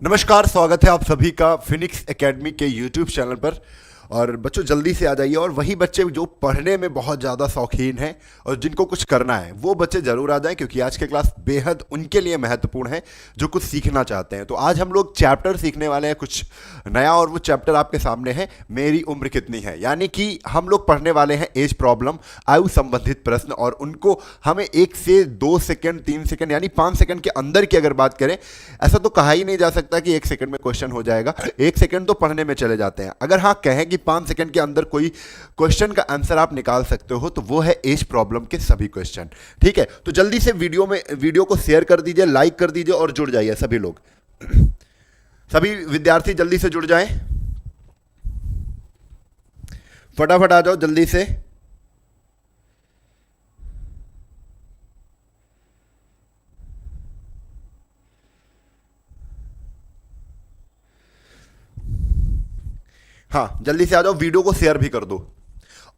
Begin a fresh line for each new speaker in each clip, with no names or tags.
नमस्कार, स्वागत है आप सभी का फिनिक्स एकेडमी के यूट्यूब चैनल पर। और बच्चों जल्दी से आ जाइए। और वही बच्चे जो पढ़ने में बहुत ज़्यादा शौकीन हैं और जिनको कुछ करना है वो बच्चे ज़रूर आ जाएं, क्योंकि आज की क्लास बेहद उनके लिए महत्वपूर्ण है जो कुछ सीखना चाहते हैं। तो आज हम लोग चैप्टर सीखने वाले हैं कुछ नया, और वो चैप्टर आपके सामने है, मेरी उम्र कितनी है। यानी कि हम लोग पढ़ने वाले हैं एज प्रॉब्लम, आयु संबंधित प्रश्न, और उनको हमें 1 से 2 सेकंड 3 सेकंड यानी 5 सेकंड के अंदर की अगर बात करें, ऐसा तो कहा ही नहीं जा सकता कि 1 सेकंड में क्वेश्चन हो जाएगा। 1 सेकंड तो पढ़ने में चले जाते हैं। अगर हाँ कहें कि 5 सेकंड के अंदर कोई क्वेश्चन का आंसर आप निकाल सकते हो तो वो है एज प्रॉब्लम के सभी क्वेश्चन। ठीक है, तो जल्दी से वीडियो को शेयर कर दीजिए, लाइक कर दीजिए और जुड़ जाइए सभी लोग। सभी विद्यार्थी जल्दी से जुड़ जाएं, फटाफट आ जाओ जल्दी से। हाँ जल्दी से आ जाओ, वीडियो को शेयर भी कर दो।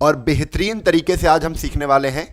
और बेहतरीन तरीके से आज हम सीखने वाले हैं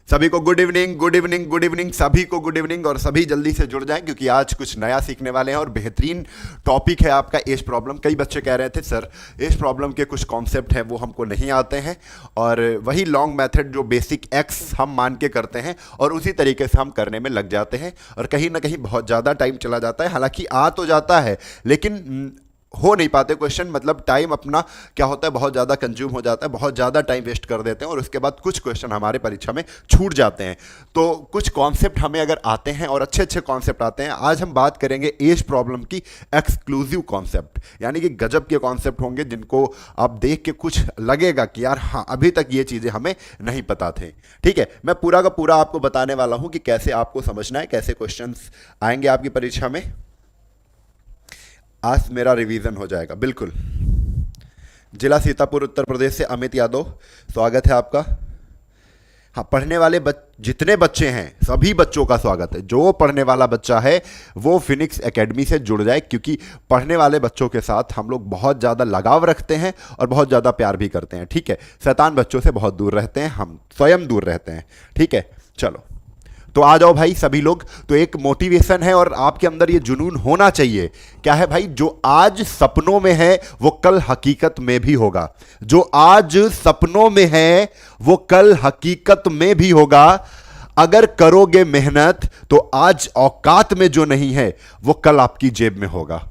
सभी को good evening, good evening, good evening, सभी को गुड इवनिंग। और सभी जल्दी से जुड़ जाएं क्योंकि आज कुछ नया सीखने वाले हैं और बेहतरीन टॉपिक है आपका एज प्रॉब्लम। कई बच्चे कह रहे थे सर एज प्रॉब्लम के कुछ कॉन्सेप्ट हैं वो हमको नहीं आते हैं, और वही लॉन्ग मेथड जो बेसिक एक्स हम मान के करते हैं और उसी तरीके से हम करने में लग जाते हैं, और कहीं ना कहीं बहुत ज़्यादा टाइम चला जाता है। हालांकि आ तो जाता है लेकिन हो नहीं पाते क्वेश्चन, मतलब टाइम अपना क्या होता है बहुत ज़्यादा कंज्यूम हो जाता है, बहुत ज़्यादा टाइम वेस्ट कर देते हैं, और उसके बाद कुछ क्वेश्चन हमारे परीक्षा में छूट जाते हैं। तो कुछ कॉन्सेप्ट हमें अगर आते हैं और अच्छे अच्छे कॉन्सेप्ट आते हैं, आज हम बात करेंगे एज प्रॉब्लम की एक्सक्लूसिव कॉन्सेप्ट, यानी कि गजब के कॉन्सेप्ट होंगे जिनको आप देख के कुछ लगेगा कि यार हाँ अभी तक ये चीज़ें हमें नहीं पता थे। ठीक है, मैं पूरा का पूरा आपको बताने वाला हूँ कि कैसे आपको समझना है, कैसे क्वेश्चन आएंगे आपकी परीक्षा में। आज मेरा रिवीजन हो जाएगा बिल्कुल। जिला सीतापुर उत्तर प्रदेश से अमित यादव, स्वागत है आपका। हाँ, पढ़ने वाले जितने बच्चे हैं सभी बच्चों का स्वागत है। जो पढ़ने वाला बच्चा है वो फिनिक्स एकेडमी से जुड़ जाए, क्योंकि पढ़ने वाले बच्चों के साथ हम लोग बहुत ज़्यादा लगाव रखते हैं और बहुत ज़्यादा प्यार भी करते हैं। ठीक है, शैतान बच्चों से बहुत दूर रहते हैं, हम स्वयं दूर रहते हैं। ठीक है, चलो तो आ जाओ भाई सभी लोग। तो एक मोटिवेशन है और आपके अंदर ये जुनून होना चाहिए। क्या है भाई, जो आज सपनों में है वो कल हकीकत में भी होगा। जो आज सपनों में है वो कल हकीकत में भी होगा। अगर करोगे मेहनत तो आज औकात में जो नहीं है वो कल आपकी जेब में होगा,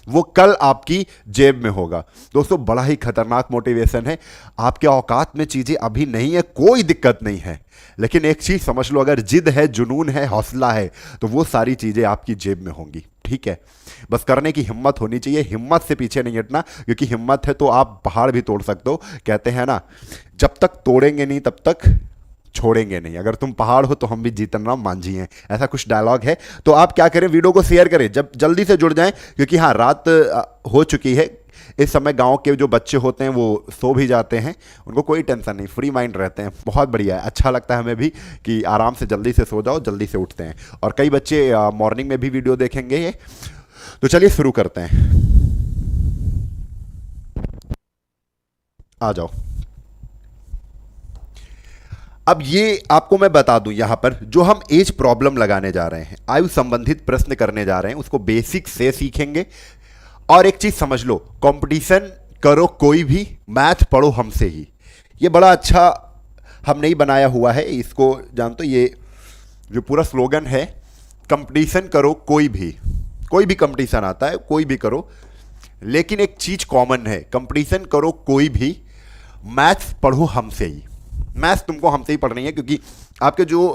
वो कल आपकी जेब में होगा। दोस्तों बड़ा ही खतरनाक मोटिवेशन है। आपके औकात में चीजें अभी नहीं है, कोई दिक्कत नहीं है, लेकिन एक चीज समझ लो, अगर जिद है, जुनून है, हौसला है, तो वो सारी चीजें आपकी जेब में होंगी। ठीक है, बस करने की हिम्मत होनी चाहिए, हिम्मत से पीछे नहीं हटना, क्योंकि हिम्मत है तो आप पहाड़ भी तोड़ सकते हो। कहते हैं ना, जब तक तोड़ेंगे नहीं तब तक छोड़ेंगे नहीं। अगर तुम पहाड़ हो तो हम भी जीतन राम मांझी हैं, ऐसा कुछ डायलॉग है। तो आप क्या करें, वीडियो को शेयर करें, जब जल्दी से जुड़ जाएं, क्योंकि हाँ रात हो चुकी है। इस समय गांव के जो बच्चे होते हैं वो सो भी जाते हैं, उनको कोई टेंशन नहीं, फ्री माइंड रहते हैं। बहुत बढ़िया है, अच्छा लगता है हमें भी कि आराम से जल्दी से सो जाओ, जल्दी से उठते हैं। और कई बच्चे मॉर्निंग में भी वीडियो देखेंगे ये। तो चलिए शुरू करते हैं, आ जाओ। अब ये आपको मैं बता दूं, यहां पर जो हम एज प्रॉब्लम लगाने जा रहे हैं, आयु संबंधित प्रश्न करने जा रहे हैं, उसको बेसिक से सीखेंगे। और एक चीज समझ लो, कंपटीशन करो कोई भी, मैथ पढ़ो हमसे ही। ये बड़ा अच्छा हम नहीं बनाया हुआ है, इसको जानते हो, ये जो पूरा स्लोगन है, कंपटीशन करो कोई भी। कोई भी कंपटीशन आता है, कोई भी करो, लेकिन एक चीज कॉमन है, कंपटीशन करो कोई भी, मैथ्स पढ़ो हमसे ही। मैथ्स तुमको हमसे ही पढ़नी है, क्योंकि आपके जो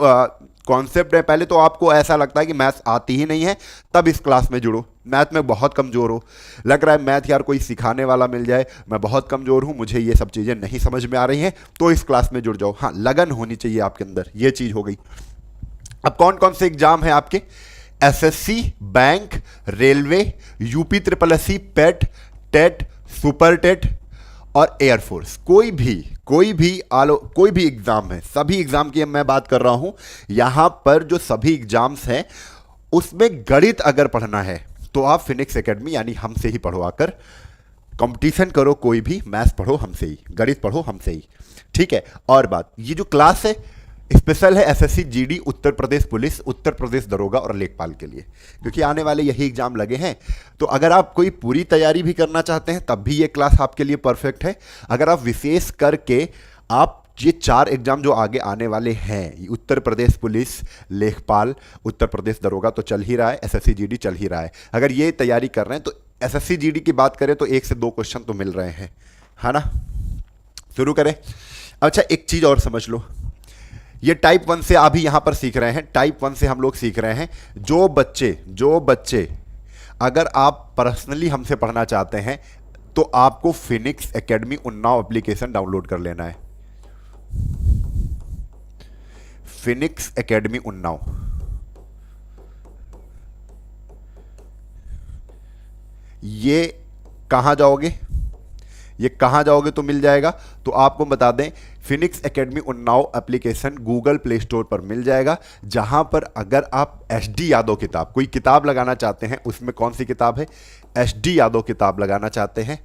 कॉन्सेप्ट है, पहले तो आपको ऐसा लगता है कि मैथ्स आती ही नहीं है, तब इस क्लास में जुड़ो। मैथ में बहुत कमज़ोर हो, लग रहा है मैथ यार कोई सिखाने वाला मिल जाए, मैं बहुत कमज़ोर हूँ, मुझे ये सब चीज़ें नहीं समझ में आ रही हैं, तो इस क्लास में जुड़ जाओ। हाँ, लगन होनी चाहिए आपके अंदर, ये चीज़ हो गई। अब कौन कौन से एग्जाम है आपके, SSC, bank, railway, UP triple SC, PET, TET, super TET और एयरफोर्स। कोई भी एग्जाम है, सभी एग्जाम की मैं बात कर रहा हूं। यहां पर जो सभी एग्जाम्स हैं उसमें गणित अगर पढ़ना है तो आप फिनिक्स एकेडमी यानी हमसे ही पढ़ो आकर। कंपटीशन करो कोई भी, मैथ्स पढ़ो हमसे ही, गणित पढ़ो हमसे ही। ठीक है, और बात, ये जो क्लास है स्पेशल है SSC GD, Uttar Pradesh police, Uttar Pradesh दरोगा और लेखपाल के लिए, क्योंकि आने वाले यही एग्जाम लगे हैं। तो अगर आप कोई पूरी तैयारी भी करना चाहते हैं तब भी ये क्लास आपके लिए परफेक्ट है। अगर आप विशेष करके आप ये 4 एग्जाम जो आगे आने वाले हैं, उत्तर प्रदेश पुलिस, लेखपाल, उत्तर प्रदेश दरोगा तो चल ही रहा है, एसएससी जीडी चल ही रहा है, अगर ये तैयारी कर रहे हैं तो एसएससी जीडी की बात करें तो 1 से 2 क्वेश्चन तो मिल रहे हैं, है ना। शुरू करें। अच्छा, एक चीज़ और समझ लो, ये टाइप 1 से अभी यहां पर सीख रहे हैं, टाइप 1 से हम लोग सीख रहे हैं। जो बच्चे अगर आप पर्सनली हमसे पढ़ना चाहते हैं तो आपको Phoenix academy Unnao application download कर लेना है। फिनिक्स एकेडमी उन्नाव, ये कहां जाओगे, ये कहां जाओगे तो मिल जाएगा। तो आपको बता दें, Phoenix academy Unnao application Google play store पर मिल जाएगा, जहां पर अगर आप एसडी यादव किताब, कोई किताब लगाना चाहते हैं, उसमें कौन सी किताब है, एसडी यादव किताब लगाना चाहते हैं,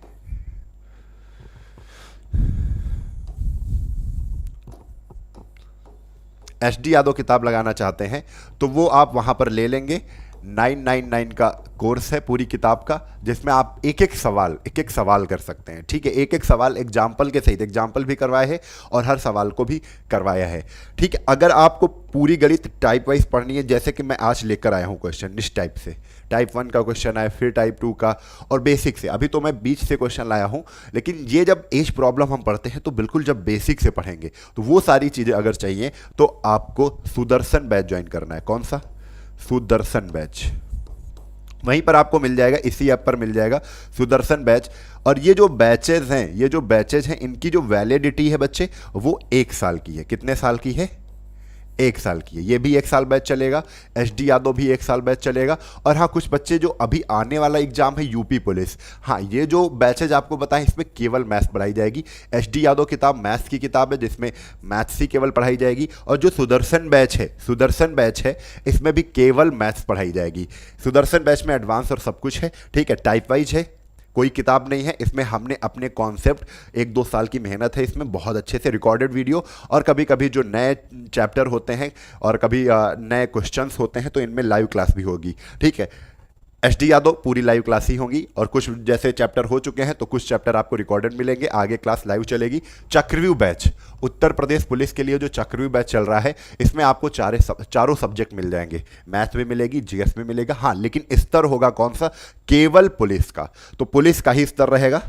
एसडी यादव किताब लगाना चाहते हैं तो वो आप वहां पर ले लेंगे। 999 का कोर्स है पूरी किताब का, जिसमें आप एक एक सवाल कर सकते हैं। ठीक है, एक एक सवाल एग्जाम्पल के सहित, एग्जाम्पल भी करवाया है और हर सवाल को भी करवाया है। ठीक है, अगर आपको पूरी गणित टाइप वाइज पढ़नी है, जैसे कि मैं आज लेकर आया हूं क्वेश्चन इस टाइप से, टाइप 1 का क्वेश्चन आया, फिर टाइप 2 का, और बेसिक से, अभी तो मैं बीच से क्वेश्चन लाया हूं, लेकिन ये जब एज प्रॉब्लम हम पढ़ते हैं तो बिल्कुल जब बेसिक से पढ़ेंगे तो वो सारी चीज़ें अगर चाहिए तो आपको सुदर्शन बैच ज्वाइन करना है। कौन सा? सुदर्शन बैच, वहीं पर आपको मिल जाएगा, इसी ऐप पर मिल जाएगा सुदर्शन बैच। और ये जो बैचेज हैं, इनकी जो वैलिडिटी है बच्चे, वो 1 साल की है। कितने साल की है? 1 साल की है। ये भी 1 साल बैच चलेगा, एसडी यादव भी 1 साल बैच चलेगा। और हाँ, कुछ बच्चे जो अभी आने वाला एग्जाम है यूपी पुलिस, हाँ, ये जो बैचेज आपको बताएं, इसमें केवल मैथ्स पढ़ाई जाएगी। एसडी यादव किताब मैथ्स की किताब है, जिसमें मैथ्स ही केवल पढ़ाई जाएगी। और जो सुदर्शन बैच है, इसमें भी केवल मैथ्स पढ़ाई जाएगी। सुदर्शन बैच में एडवांस और सब कुछ है। ठीक है, टाइप वाइज है, कोई किताब नहीं है इसमें। हमने अपने कॉन्सेप्ट, 1-2 साल की मेहनत है इसमें, बहुत अच्छे से रिकॉर्डेड वीडियो, और कभी कभी जो नए चैप्टर होते हैं और कभी नए क्वेश्चंस होते हैं तो इनमें लाइव क्लास भी होगी। ठीक है, एसडी यादव पूरी लाइव क्लास ही होंगी, और कुछ जैसे चैप्टर हो चुके हैं तो कुछ चैप्टर आपको रिकॉर्डेड मिलेंगे, आगे क्लास लाइव चलेगी। चक्रव्यूह बैच, उत्तर प्रदेश पुलिस के लिए जो चक्रव्यूह बैच चल रहा है, इसमें आपको चारों सब्जेक्ट मिल जाएंगे, मैथ भी मिलेगी, जीएस भी मिलेगा। हाँ, लेकिन स्तर होगा कौन सा? केवल पुलिस का, तो पुलिस का ही स्तर रहेगा।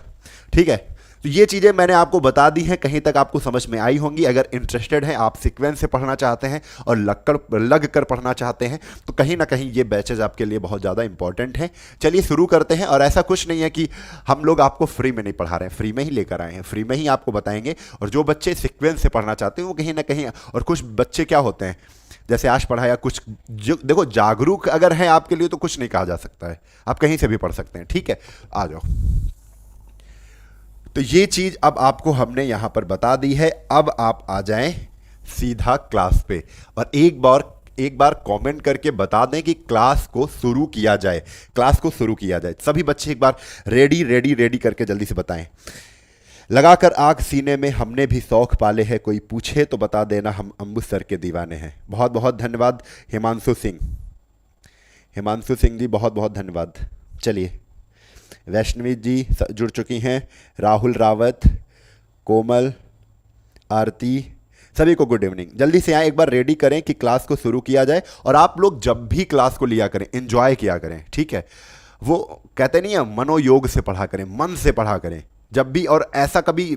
ठीक है, तो ये चीज़ें मैंने आपको बता दी हैं, कहीं तक आपको समझ में आई होंगी। अगर इंटरेस्टेड हैं, आप सीक्वेंस से पढ़ना चाहते हैं और लग कर पढ़ना चाहते हैं, तो कहीं ना कहीं ये बैचेज आपके लिए बहुत ज़्यादा इंपॉर्टेंट हैं। चलिए शुरू करते हैं। और ऐसा कुछ नहीं है कि हम लोग आपको फ्री में नहीं पढ़ा रहे हैं, फ्री में ही लेकर आए हैं, फ्री में ही आपको बताएंगे। और जो बच्चे सीक्वेंस से पढ़ना चाहते हैं वो कहीं ना कहीं, और कुछ बच्चे क्या होते हैं, जैसे आज पढ़ाया, कुछ जो देखो, जागरूक अगर हैं आपके लिए तो कुछ नहीं कहा जा सकता है, आप कहीं से भी पढ़ सकते हैं। ठीक है, आ जाओ। तो ये चीज़ अब आपको हमने यहाँ पर बता दी है। अब आप आ जाएं सीधा क्लास पे, और एक बार कमेंट करके बता दें कि क्लास को शुरू किया जाए, क्लास को शुरू किया जाए। सभी बच्चे एक बार रेडी करके जल्दी से बताएं। लगाकर आग सीने में हमने भी शौक पाले हैं, कोई पूछे तो बता देना हम अम्बु सर के दीवाने हैं। बहुत बहुत धन्यवाद हिमांशु सिंह जी, बहुत बहुत धन्यवाद। चलिए, वैष्णवी जी जुड़ चुकी हैं, राहुल रावत, कोमल, आरती, सभी को गुड इवनिंग। जल्दी से आए, एक बार रेडी करें कि क्लास को शुरू किया जाए। और आप लोग जब भी क्लास को लिया करें, एंजॉय किया करें। ठीक है, वो कहते नहीं है, मनोयोग से पढ़ा करें, मन से पढ़ा करें जब भी। और ऐसा कभी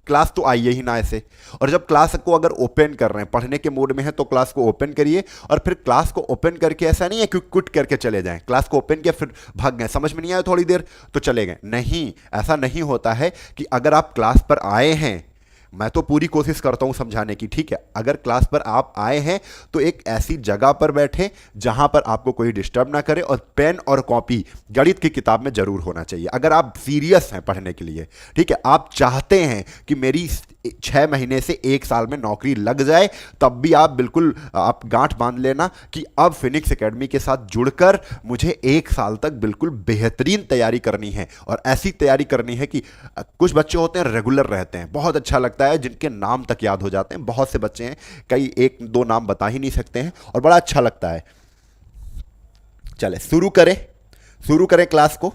क्लास तो आइए ही ना ऐसे। और जब क्लास को अगर ओपन कर रहे हैं, पढ़ने के मोड में है, तो क्लास को ओपन करिए। और फिर क्लास को ओपन करके ऐसा नहीं है कि क्विट करके चले जाएं, क्लास को ओपन किया फिर भाग गए, समझ में नहीं आया थोड़ी देर तो चले गए। नहीं, ऐसा नहीं होता है। कि अगर आप क्लास पर आए हैं, मैं तो पूरी कोशिश करता हूं समझाने की। ठीक है, अगर क्लास पर आप आए हैं तो एक ऐसी जगह पर बैठे जहां पर आपको कोई डिस्टर्ब ना करे, और पेन और कॉपी गणित की किताब में जरूर होना चाहिए। अगर आप सीरियस हैं पढ़ने के लिए, ठीक है, आप चाहते हैं कि मेरी 6 महीने से 1 साल में नौकरी लग जाए, तब भी आप बिल्कुल आप गांठ बांध लेना कि अब फिनिक्स एकेडमी के साथ जुड़कर मुझे 1 साल तक बिल्कुल बेहतरीन तैयारी करनी है। और ऐसी तैयारी करनी है कि कुछ बच्चे होते हैं रेगुलर रहते हैं, बहुत अच्छा लगता है, जिनके नाम तक याद हो जाते हैं। बहुत से बच्चे हैं, कई 1-2 नाम बता ही नहीं सकते हैं और बड़ा अच्छा लगता है। चले शुरू करें क्लास को।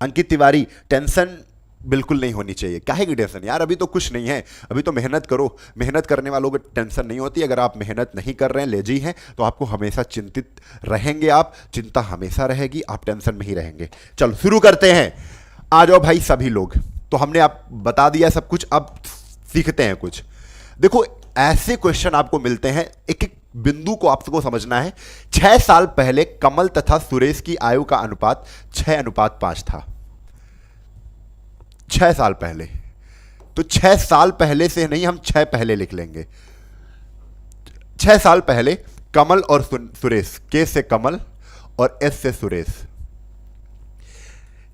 अंकित तिवारी, टेंशन बिल्कुल नहीं होनी चाहिए। काहे की टेंशन यार, अभी तो कुछ नहीं है, अभी तो मेहनत करो। मेहनत करने वालों को टेंशन नहीं होती। अगर आप मेहनत नहीं कर रहे हैं, लेजी हैं, तो आपको हमेशा चिंतित रहेंगे, आप चिंता हमेशा रहेगी, आप टेंशन में ही रहेंगे। चलो शुरू करते हैं। आ जाओ भाई सभी लोग। तो हमने आप बता दिया सब कुछ, अब सीखते हैं कुछ। देखो ऐसे क्वेश्चन आपको मिलते हैं, एक एक बिंदु को आपको समझना है। 6 साल पहले कमल तथा सुरेश की आयु का अनुपात 6:5 था। 6 साल पहले, तो 6 साल पहले से नहीं, हम 6 पहले लिख लेंगे। 6 साल पहले कमल और सुरेश, के से कमल और एस से सुरेश।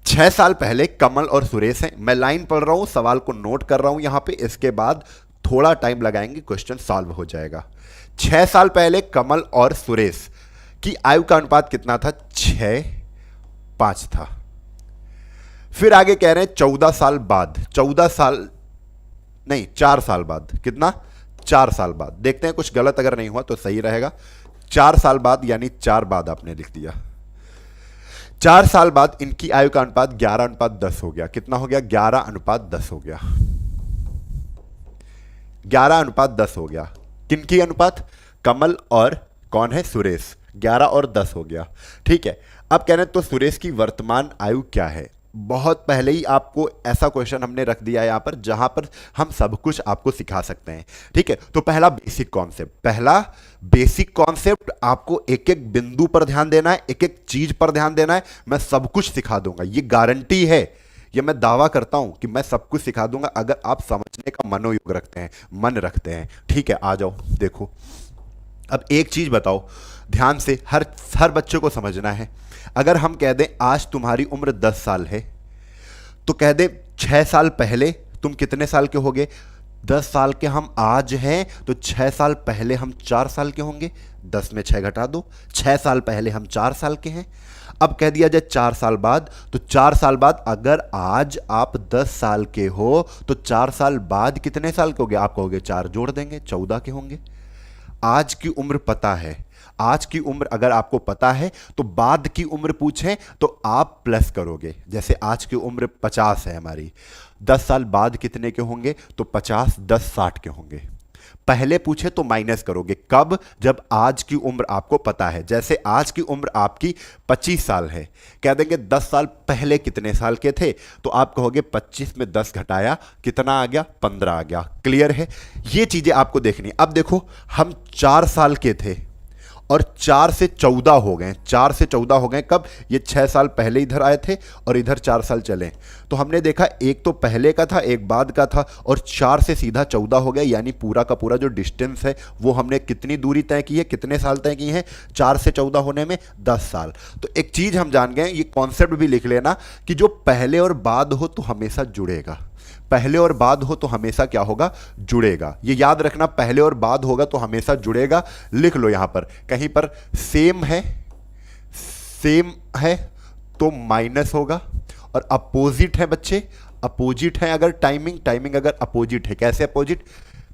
6 साल पहले कमल और सुरेश हैं। मैं लाइन पढ़ रहा हूं, सवाल को नोट कर रहा हूं यहां पे, इसके बाद थोड़ा टाइम लगाएंगे, क्वेश्चन सॉल्व हो जाएगा। 6 साल पहले कमल और सुरेश की आयु का अनुपात कितना था? 6:5 था। फिर आगे कह रहे हैं 14 साल बाद, 4 साल बाद, कितना? 4 साल बाद। देखते हैं कुछ गलत अगर नहीं हुआ तो सही रहेगा। 4 साल बाद, यानी 4 बाद आपने लिख दिया। 4 साल बाद इनकी आयु का अनुपात 11:10 हो गया। कितना हो गया? 11:10 हो गया। 11:10 हो गया। किनकी अनुपात? कमल और कौन है? सुरेश। 11 और 10 हो गया। ठीक है, अब कह रहे हैं तो सुरेश की वर्तमान आयु क्या है? बहुत पहले ही आपको ऐसा क्वेश्चन हमने रख दिया है यहां पर, जहां पर हम सब कुछ आपको सिखा सकते हैं। ठीक है, तो पहला बेसिक कॉन्सेप्ट आपको एक एक बिंदु पर ध्यान देना है, एक एक चीज पर ध्यान देना है। मैं सब कुछ सिखा दूंगा, ये गारंटी है, ये मैं दावा करता हूं कि मैं सब कुछ सिखा दूंगा अगर आप समझने का मनोयोग रखते हैं, मन रखते हैं। ठीक है, आ जाओ देखो। अब एक चीज बताओ ध्यान से, हर बच्चे को समझना है। अगर हम कह दें आज तुम्हारी उम्र 10 साल है, तो कह दें 6 साल पहले तुम कितने साल के होगे? 10 साल के हम आज हैं, तो 6 साल पहले हम 4 साल के होंगे। 10 में 6 घटा दो, 6 साल पहले हम 4 साल के हैं। अब कह दिया जाए 4 साल बाद, तो 4 साल बाद अगर आज आप 10 साल के हो, तो 4 साल बाद कितने साल के होगे? आप कहोगे 4 जोड़ देंगे, 14 के होंगे। आज की उम्र पता है, आज की उम्र अगर आपको पता है, तो बाद की उम्र पूछें तो आप प्लस करोगे। जैसे आज की उम्र 50 है हमारी, 10 साल बाद कितने के होंगे? तो 50, 10, 60 के होंगे। पहले पूछे तो माइनस करोगे। कब? जब आज की उम्र आपको पता है। जैसे आज की उम्र आपकी 25 साल है, कह देंगे 10 साल पहले कितने साल के थे? तो आप कहोगे 25 में 10 घटाया, कितना आ गया? 15 आ गया। क्लियर है? ये चीजें आपको देखनी। अब देखो, हम 4 साल के थे और 4 से 14 हो गए। 4 से 14 हो गए कब? ये 6 साल पहले इधर आए थे और इधर 4 साल चले, तो हमने देखा एक तो पहले का था, एक बाद का था, और 4 से सीधा 14 हो गया। यानी पूरा का पूरा जो डिस्टेंस है वो हमने कितनी दूरी तय की है, कितने साल तय की है? 4 से 14 होने में 10 साल। तो एक चीज हम जान गए, ये कॉन्सेप्ट भी लिख लेना कि जो पहले और बाद हो तो हमेशा जुड़ेगा। पहले और बाद हो तो हमेशा क्या होगा? जुड़ेगा। ये याद रखना, पहले और बाद होगा तो हमेशा जुड़ेगा। लिख लो यहां पर, कहीं पर सेम है तो माइनस होगा, और अपोजिट है बच्चे, अपोजिट है अगर टाइमिंग अगर अपोजिट है। कैसे अपोजिट?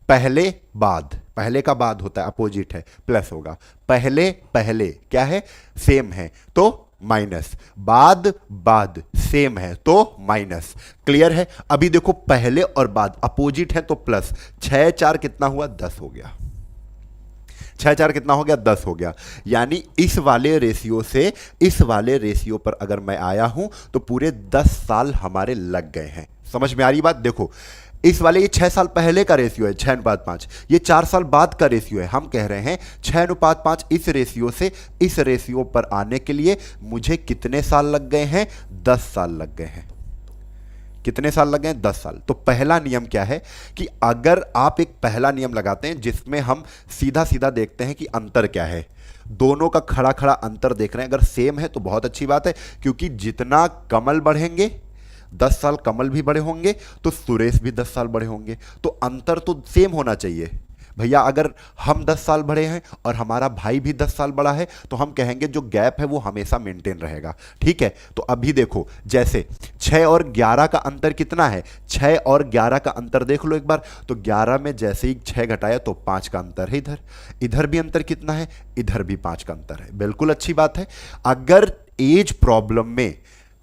पहले का बाद होता है, अपोजिट है, प्लस होगा। पहले क्या है? सेम है तो माइनस, बाद सेम है तो माइनस। क्लियर है? अभी देखो, पहले और बाद अपोजिट है तो प्लस। 6 4 कितना हुआ? 10 हो गया। 6 4 कितना हो गया? 10 हो गया। यानी इस वाले रेशियो पर अगर मैं आया हूं तो पूरे 10 साल हमारे लग गए हैं। समझ में आ रही बात? देखो, इस वाले ये 6 साल पहले का रेशियो है 6:5, ये 4 साल बाद का रेशियो है। हम कह रहे हैं 6:5 इस रेशियो से इस रेशियो पर आने के लिए मुझे कितने साल लग गए हैं? 10 साल लग गए हैं। कितने साल लग गए? 10 साल। तो पहला नियम क्या है कि अगर आप एक पहला नियम लगाते हैं जिसमें हम सीधा सीधा देखते हैं कि अंतर क्या है, दोनों का खड़ा खड़ा अंतर देख रहे हैं, अगर सेम है तो बहुत अच्छी बात है, क्योंकि जितना कमल बढ़ेंगे 10 साल कमल भी बड़े होंगे तो सुरेश भी 10 साल बड़े होंगे, तो अंतर तो सेम होना चाहिए भैया। अगर हम 10 साल बड़े हैं और हमारा भाई भी 10 साल बड़ा है तो हम कहेंगे जो गैप है वो हमेशा मेंटेन रहेगा, ठीक है। तो अभी देखो, जैसे 6 और 11 का अंतर कितना है, 6 और 11 का अंतर देख लो एक बार। तो 11 में जैसे ही 6 घटाया तो 5 का अंतर है इधर, इधर भी अंतर कितना है, इधर भी 5 का अंतर है। बिल्कुल अच्छी बात है। अगर एज प्रॉब्लम में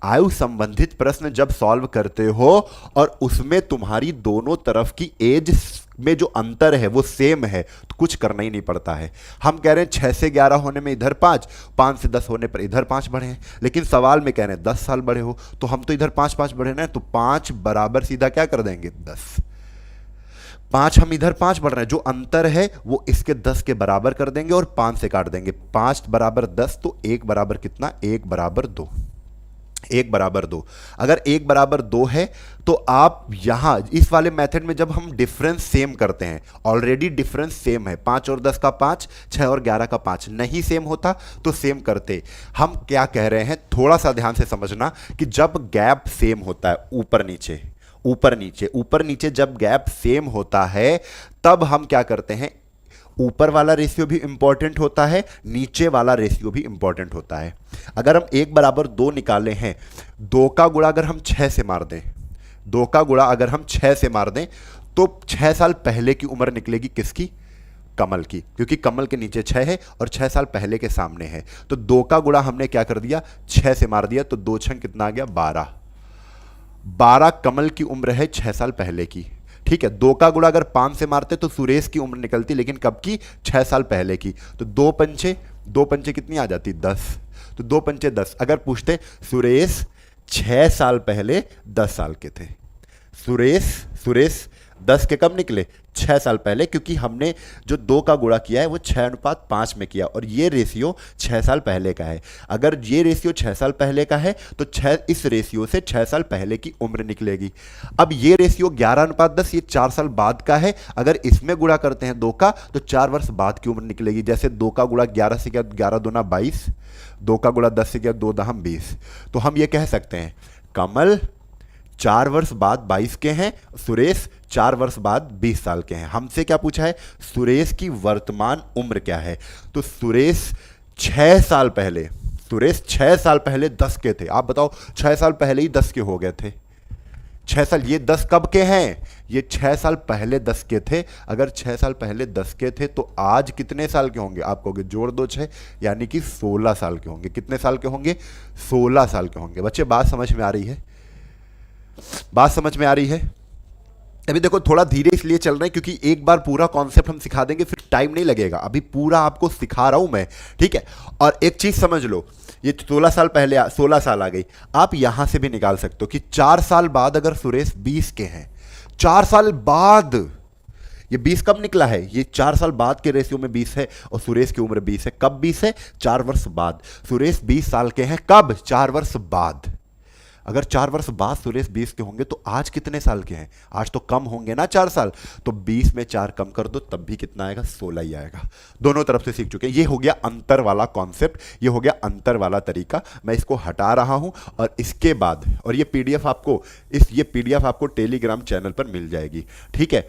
आयु संबंधित प्रश्न जब सॉल्व करते हो और उसमें तुम्हारी दोनों तरफ की एज में जो अंतर है वो सेम है तो कुछ करना ही नहीं पड़ता है। हम कह रहे हैं 6 से 11 होने में इधर 5, 5 से 10 होने पर इधर 5 बढ़े हैं, लेकिन सवाल में कह रहे हैं 10 साल बड़े हो, तो हम तो इधर 5 बढ़े ना, तो 5 बराबर सीधा क्या कर देंगे 10। 5 हम इधर 5 बढ़ रहे हैं, जो अंतर है वो इसके 10 के बराबर कर देंगे और 5 से काट देंगे। 5 बराबर 10, तो 1 बराबर कितना, 1 बराबर 2, 1 बराबर 2। अगर 1 बराबर 2 है तो आप यहां इस वाले मेथड में जब हम डिफरेंस सेम करते हैं, ऑलरेडी डिफरेंस सेम है, 5 और 10 का 5, 6 और 11 का 5 नहीं सेम होता तो सेम करते। हम क्या कह रहे हैं, थोड़ा सा ध्यान से समझना कि जब गैप सेम होता है ऊपर नीचे, ऊपर नीचे, ऊपर नीचे जब गैप सेम होता है तब हम क्या करते हैं, ऊपर वाला रेशियो भी इंपॉर्टेंट होता है, नीचे वाला रेशियो भी इंपॉर्टेंट होता है। अगर हम 1 बराबर 2 निकाले हैं, 2 का गुणा अगर हम 6 से मार दें, 2 का गुणा अगर हम 6 से मार दें तो 6 साल पहले की उम्र निकलेगी किसकी, कमल की, क्योंकि कमल के नीचे 6 है और 6 साल पहले के सामने है। तो 2 का गुणा हमने क्या कर दिया, 6 से मार दिया, तो 2 छंग कितना आ गया 12। 12 कमल की उम्र है 6 साल पहले की, ठीक है। 2 का गुणा अगर 5 से मारते तो सुरेश की उम्र निकलती, लेकिन कब की, 6 साल पहले की। तो 2 पंचे कितनी आ जाती, 10। तो 2 पंचे 10। अगर पूछते सुरेश 6 साल पहले 10 साल के थे, सुरेश 10 के कब निकले, 6 साल पहले, क्योंकि हमने जो 2 का गुणा किया है वो 6:5 में किया और ये रेशियो 6 साल पहले का है। अगर ये रेशियो 6 साल पहले का है तो 6 इस रेशियो से 6 साल पहले की उम्र निकलेगी। अब ये रेशियो 11:10 ये 4 साल बाद का है, अगर इसमें गुणा करते हैं 2 का तो 4 वर्ष बाद की उम्र निकलेगी। जैसे 2 का गुणा 11 से किया, 11 दूना 22, 2 का गुणा 10 से किया, 2 दहम 20। तो हम ये कह सकते हैं कमल 4 वर्ष बाद 22 के हैं, सुरेश 4 वर्ष बाद 20 साल के हैं। हमसे क्या पूछा है, सुरेश की वर्तमान उम्र क्या है। तो सुरेश 6 साल पहले 10 के थे। आप बताओ, 6 साल पहले ही 10 के हो गए थे। 6 साल, ये 10 कब के हैं, ये 6 साल पहले 10 के थे। अगर 6 साल पहले 10 के थे तो आज कितने साल के होंगे, आप कहोगे जोड़ दो 6, यानी कि 16 साल के होंगे। कितने साल के होंगे, 16 साल के होंगे। बच्चे बात समझ में आ रही है, बात समझ में आ रही है। अभी देखो थोड़ा धीरे इसलिए चल रहे हैं क्योंकि एक बार पूरा कॉन्सेप्ट हम सिखा देंगे फिर टाइम नहीं लगेगा, अभी पूरा आपको सिखा रहा हूं मैं, ठीक है। और एक चीज समझ लो, ये 16 साल पहले 16 साल आ गई, आप यहां से भी निकाल सकते हो कि 4 साल बाद अगर सुरेश 20 के हैं, 4 साल बाद, ये 20 कब निकला है, ये 4 साल बाद के रेशियो में 20 है और सुरेश की उम्र 20 है। कब 20 है, 4 वर्ष बाद। सुरेश 20 साल के हैं कब, 4 वर्ष बाद। अगर 4 वर्ष बाद सुरेश 20 के होंगे तो आज कितने साल के हैं, आज तो कम होंगे ना 4 साल, तो 20 में 4 कम कर दो तब भी कितना आएगा, 16 ही आएगा। दोनों तरफ से सीख चुके हैं। ये हो गया अंतर वाला कॉन्सेप्ट, ये हो गया अंतर वाला तरीका। मैं इसको हटा रहा हूं और इसके बाद, और ये पीडीएफ आपको टेलीग्राम चैनल पर मिल जाएगी, ठीक है।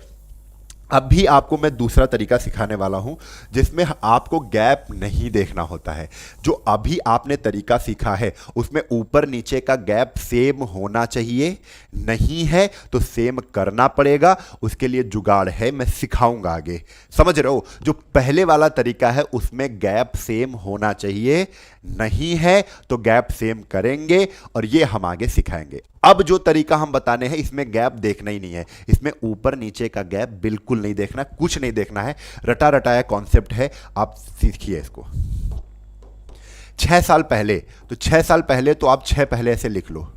अभी आपको मैं दूसरा तरीका सिखाने वाला हूं जिसमें आपको गैप नहीं देखना होता है। जो अभी आपने तरीका सीखा है उसमें ऊपर नीचे का गैप सेम होना चाहिए, नहीं है तो सेम करना पड़ेगा, उसके लिए जुगाड़ है, मैं सिखाऊंगा आगे। समझ रहे हो, जो पहले वाला तरीका है उसमें गैप सेम होना चाहिए, नहीं है तो गैप सेम करेंगे और ये हम आगे सिखाएंगे। अब जो तरीका हम बताने हैं इसमें गैप देखना ही नहीं है, इसमें ऊपर नीचे का गैप बिल्कुल नहीं देखना, कुछ नहीं देखना है, रटा रटाया कॉन्सेप्ट है, आप सीखिए इसको। 6 साल पहले, तो 6 साल पहले तो आप 6 पहले ऐसे लिख लो।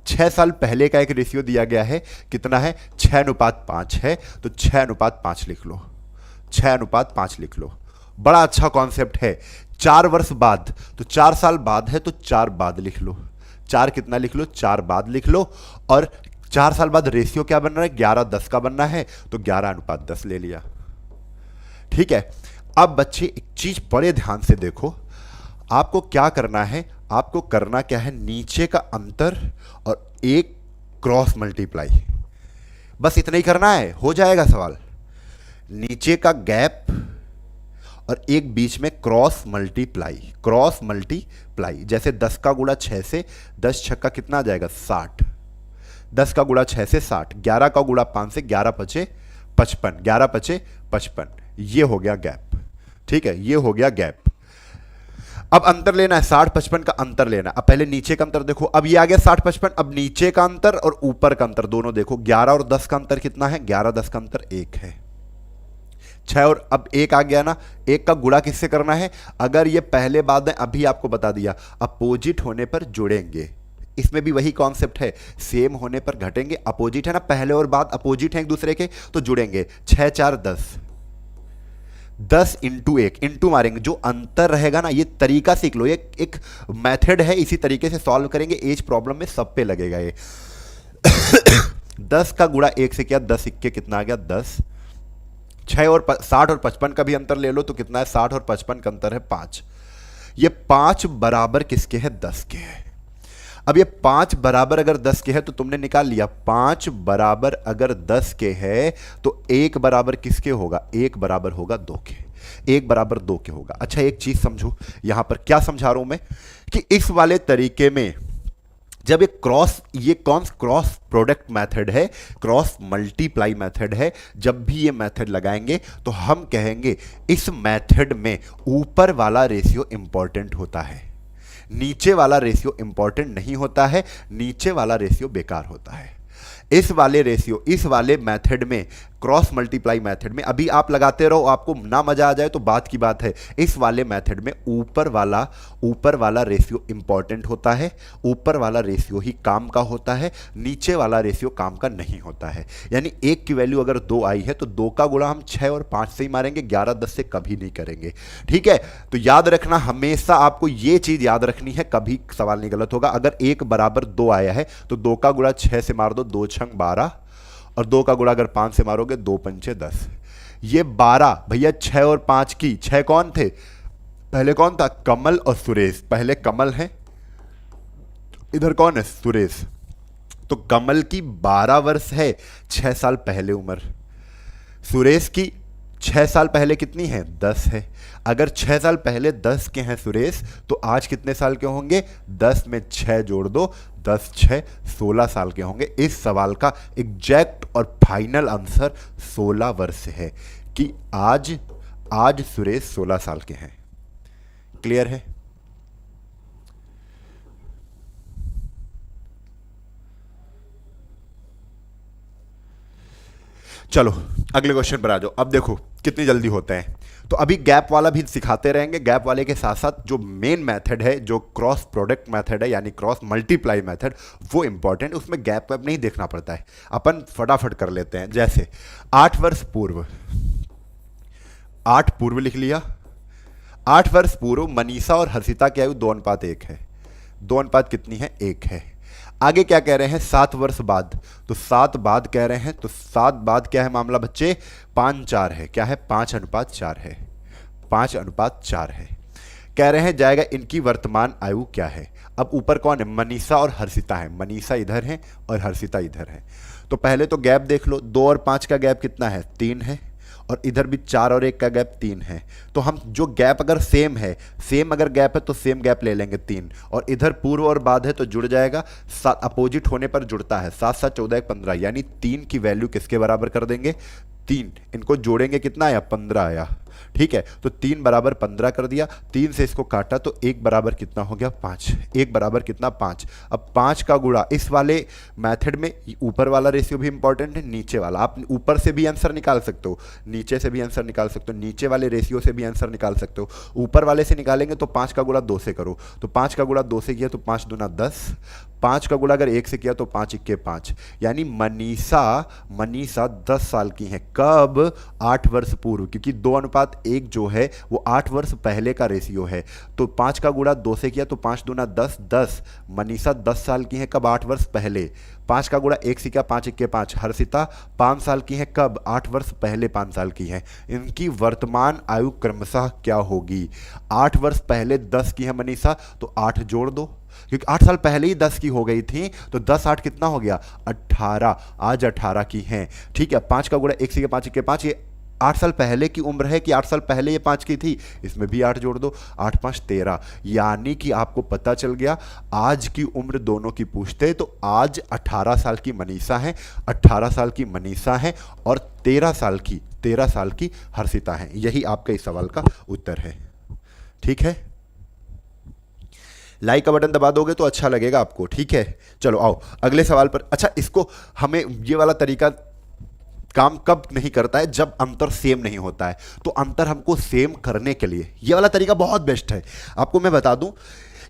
6 साल पहले का एक रेशियो दिया गया है, कितना है, 6:5 है, तो 6:5 लिख लो, 6:5 लिख लो। बड़ा अच्छा कॉन्सेप्ट है। 4 वर्ष बाद, तो 4 साल बाद है तो 4 बाद लिख लो। 4 कितना लिख लो, 4 बाद लिख लो। और 4 साल बाद रेशियो क्या बन रहा है, 11:10 का बनना है, तो 11:10 ले लिया, ठीक है। अब बच्चे एक चीज बड़े ध्यान से देखो, आपको क्या करना है, आपको करना क्या है, नीचे का अंतर और एक क्रॉस मल्टीप्लाई। बस इतना ही करना है, हो जाएगा सवाल। नीचे का गैप और एक बीच में क्रॉस मल्टीप्लाई, क्रॉस मल्टीप्लाई। जैसे 10 का गुणा 6 से 10 छक्का कितना आ जाएगा 60, 10 का गुणा 6 से 60, 11 का गुणा 5 से 11 पचे 55, 11 पचे 55, ये हो गया गैप। ठीक है, ये हो गया गैप। अब अंतर लेना है, 60-55 का अंतर लेना है। अब पहले नीचे का अंतर देखो, अब ये आ गया 60-55, अब नीचे का अंतर और ऊपर का अंतर दोनों देखो। 11 और 10 का अंतर कितना है, 11-10 का अंतर 1 है। 6 और अब 1 आ गया ना, 1 का गुणा किससे करना है, अगर ये पहले बातें अभी आपको बता दिया, अपोजिट होने पर जुड़ेंगे। इसमें भी वही कॉन्सेप्ट है, सेम होने पर घटेंगे, अपोजिट है ना, पहले और बाद अपोजिट है एक दूसरे के तो जुड़ेंगे। 6 4 10, 10 इंटू 1, इंटू मारेंगे, जो अंतर रहेगा ना, ये तरीका सीख लो, ये एक मेथड है, इसी तरीके से सॉल्व करेंगे। एज प्रॉब्लम में सब पे लगेगा ये। 10 का गुणा 1 से किया, 10 इक्के कितना आ गया 10। 6 और 60 और 55 का भी अंतर ले लो तो कितना है, 60 और 55 का अंतर है 5। ये 5 बराबर किसके है, 10 के है। अब ये 5 बराबर अगर 10 के है तो तुमने निकाल लिया, 5 बराबर अगर 10 के है तो 1 बराबर किसके होगा, 1 बराबर होगा 2 के, 1 बराबर 2 के होगा। अच्छा एक चीज समझो, यहां पर क्या समझा रहा हूं मैं, कि इस वाले तरीके में जब ये कौन क्रॉस प्रोडक्ट मेथड है, क्रॉस मल्टीप्लाई मेथड है, जब भी ये मेथड लगाएंगे तो हम कहेंगे इस मेथड में ऊपर वाला रेशियो इंपॉर्टेंट होता है, नीचे वाला रेशियो इंपॉर्टेंट नहीं होता है, नीचे वाला रेशियो बेकार होता है। इस वाले मेथड में, क्रॉस मल्टीप्लाई मेथड में, अभी आप लगाते रहो, आपको ना मजा आ जाए तो बात की बात है। इस वाले मेथड में ऊपर वाला रेशियो इंपॉर्टेंट होता है, ऊपर वाला रेशियो ही काम का होता है, नीचे वाला रेशियो काम का नहीं होता है। यानी 1 की वैल्यू अगर 2 आई है तो 2 का गुणा हम 6 और 5 से ही मारेंगे, 11-10 से कभी नहीं करेंगे। ठीक है, तो याद रखना, हमेशा आपको ये चीज याद रखनी है, कभी सवाल नहीं गलत होगा। अगर 1 बराबर 2 आया है तो 2 का गुणा 6 से मार दो, 2 छंग 12, और 2 का गुणा अगर 5 से मारोगे 2 पंचे 10। ये 12 भैया 6 और 5 की, 6 कौन थे पहले, कौन था, कमल और सुरेश। पहले कमल है, इधर कौन है, सुरेश। तो कमल की 12 वर्ष है, 6 साल पहले उम्र। सुरेश की 6 साल पहले कितनी है, 10 है। अगर 6 साल पहले 10 के हैं सुरेश, तो आज कितने साल के होंगे, 10 में 6 जोड़ दो, 10 6 16 साल के होंगे। इस सवाल का एग्जैक्ट और फाइनल आंसर 16 वर्ष है, कि आज सुरेश 16 साल के हैं। क्लियर है? चलो अगले क्वेश्चन पर आ जाओ। अब देखो कितनी जल्दी होते हैं। तो अभी गैप वाला भी सिखाते रहेंगे, गैप वाले के साथ साथ जो मेन मेथड है, जो क्रॉस प्रोडक्ट मेथड है, यानी क्रॉस मल्टीप्लाई मेथड, वो इंपॉर्टेंट, उसमें गैप वैप नहीं देखना पड़ता है, अपन फटाफट कर लेते हैं। जैसे 8 वर्ष पूर्व, 8 पूर्व लिख लिया। 8 वर्ष पूर्व मनीषा और हर्षिता की आयु 2:1 है। 2 कितनी है, 1 है। आगे क्या कह रहे हैं, 7 वर्ष बाद, तो 7 बाद कह रहे हैं, तो 7 बाद क्या है मामला बच्चे, 5:4 है। क्या है, 5:4 है, 5:4 है। कह रहे हैं जाएगा इनकी वर्तमान आयु क्या है। अब ऊपर कौन है, मनीषा और हर्षिता है, मनीषा इधर है और हर्षिता इधर है। तो पहले तो गैप देख लो, 2 और 5 का गैप कितना है, 3 है, और इधर भी 4 और 1 का गैप 3 है। तो हम जो गैप अगर सेम है, सेम अगर गैप है तो सेम गैप ले लेंगे 3, और इधर पूर्व और बाद है तो जुड़ जाएगा, अपोजिट होने पर जुड़ता है। 7 7 14 1 15, यानी 3 की वैल्यू किसके बराबर कर देंगे, 3, इनको जोड़ेंगे कितना आया, 15 आया। ठीक है, तो 3 बराबर 15 कर दिया, 3 से इसको काटा तो 1 बराबर कितना हो गया, 5। 1 बराबर कितना, 5। अब 5 का गुणा, इस वाले मेथड में ऊपर वाला रेशियो भी इंपॉर्टेंट है, नीचे वाला। आप ऊपर से भी आंसर निकाल सकते हो, नीचे से भी आंसर निकाल सकते हो, नीचे वाले रेशियो से भी आंसर निकाल सकते हो। ऊपर वाले से निकालेंगे तो 5 का गुणा 2 से करो, तो 5 का गुणा 2 से किया तो 5 दूना 10, 5 का गुणा अगर 1 से किया तो 5 इक्के 5, यानी मनीषा 10 साल की है। कब, 8 वर्ष पूर्व, क्योंकि 2:1 जो है वो 8 वर्ष पहले का रेशियो है। तो 5 का गुणा 2 से किया तो 5 दूना 10, 10। मनीषा 10 साल की है कब, 8 वर्ष पहले। 5 का गुणा 1 से किया, 5 इक्के 5। हर्षिता 5 साल की है कब, 8 वर्ष पहले 5 साल की है। इनकी वर्तमान आयु क्रमशः क्या होगी, 8 वर्ष पहले 10 की है मनीषा, तो 8 जोड़ दो, क्योंकि 8 साल पहले ही 10 की हो गई थी, तो 10 8 कितना हो गया 18, आज 18 की हैं। ठीक है, 5 का गुणा 1 से 5 के 5, ये 8 साल पहले की उम्र है कि 8 साल पहले ये 5 की थी, इसमें भी 8 जोड़ दो, 8 5 13, यानी कि आपको पता चल गया आज की उम्र दोनों की पूछते तो आज 18 साल की मनीषा है, 18 साल की मनीषा है और 13 साल की हर्षिता है। यही आपका इस सवाल का उत्तर है। ठीक है, लाइक का बटन दबा दोगे तो अच्छा लगेगा आपको। ठीक है, चलो आओ अगले सवाल पर। अच्छा, इसको हमें ये वाला तरीका काम कब नहीं करता है, जब अंतर सेम नहीं होता है। तो अंतर हमको सेम करने के लिए ये वाला तरीका बहुत बेस्ट है। आपको मैं बता दूं,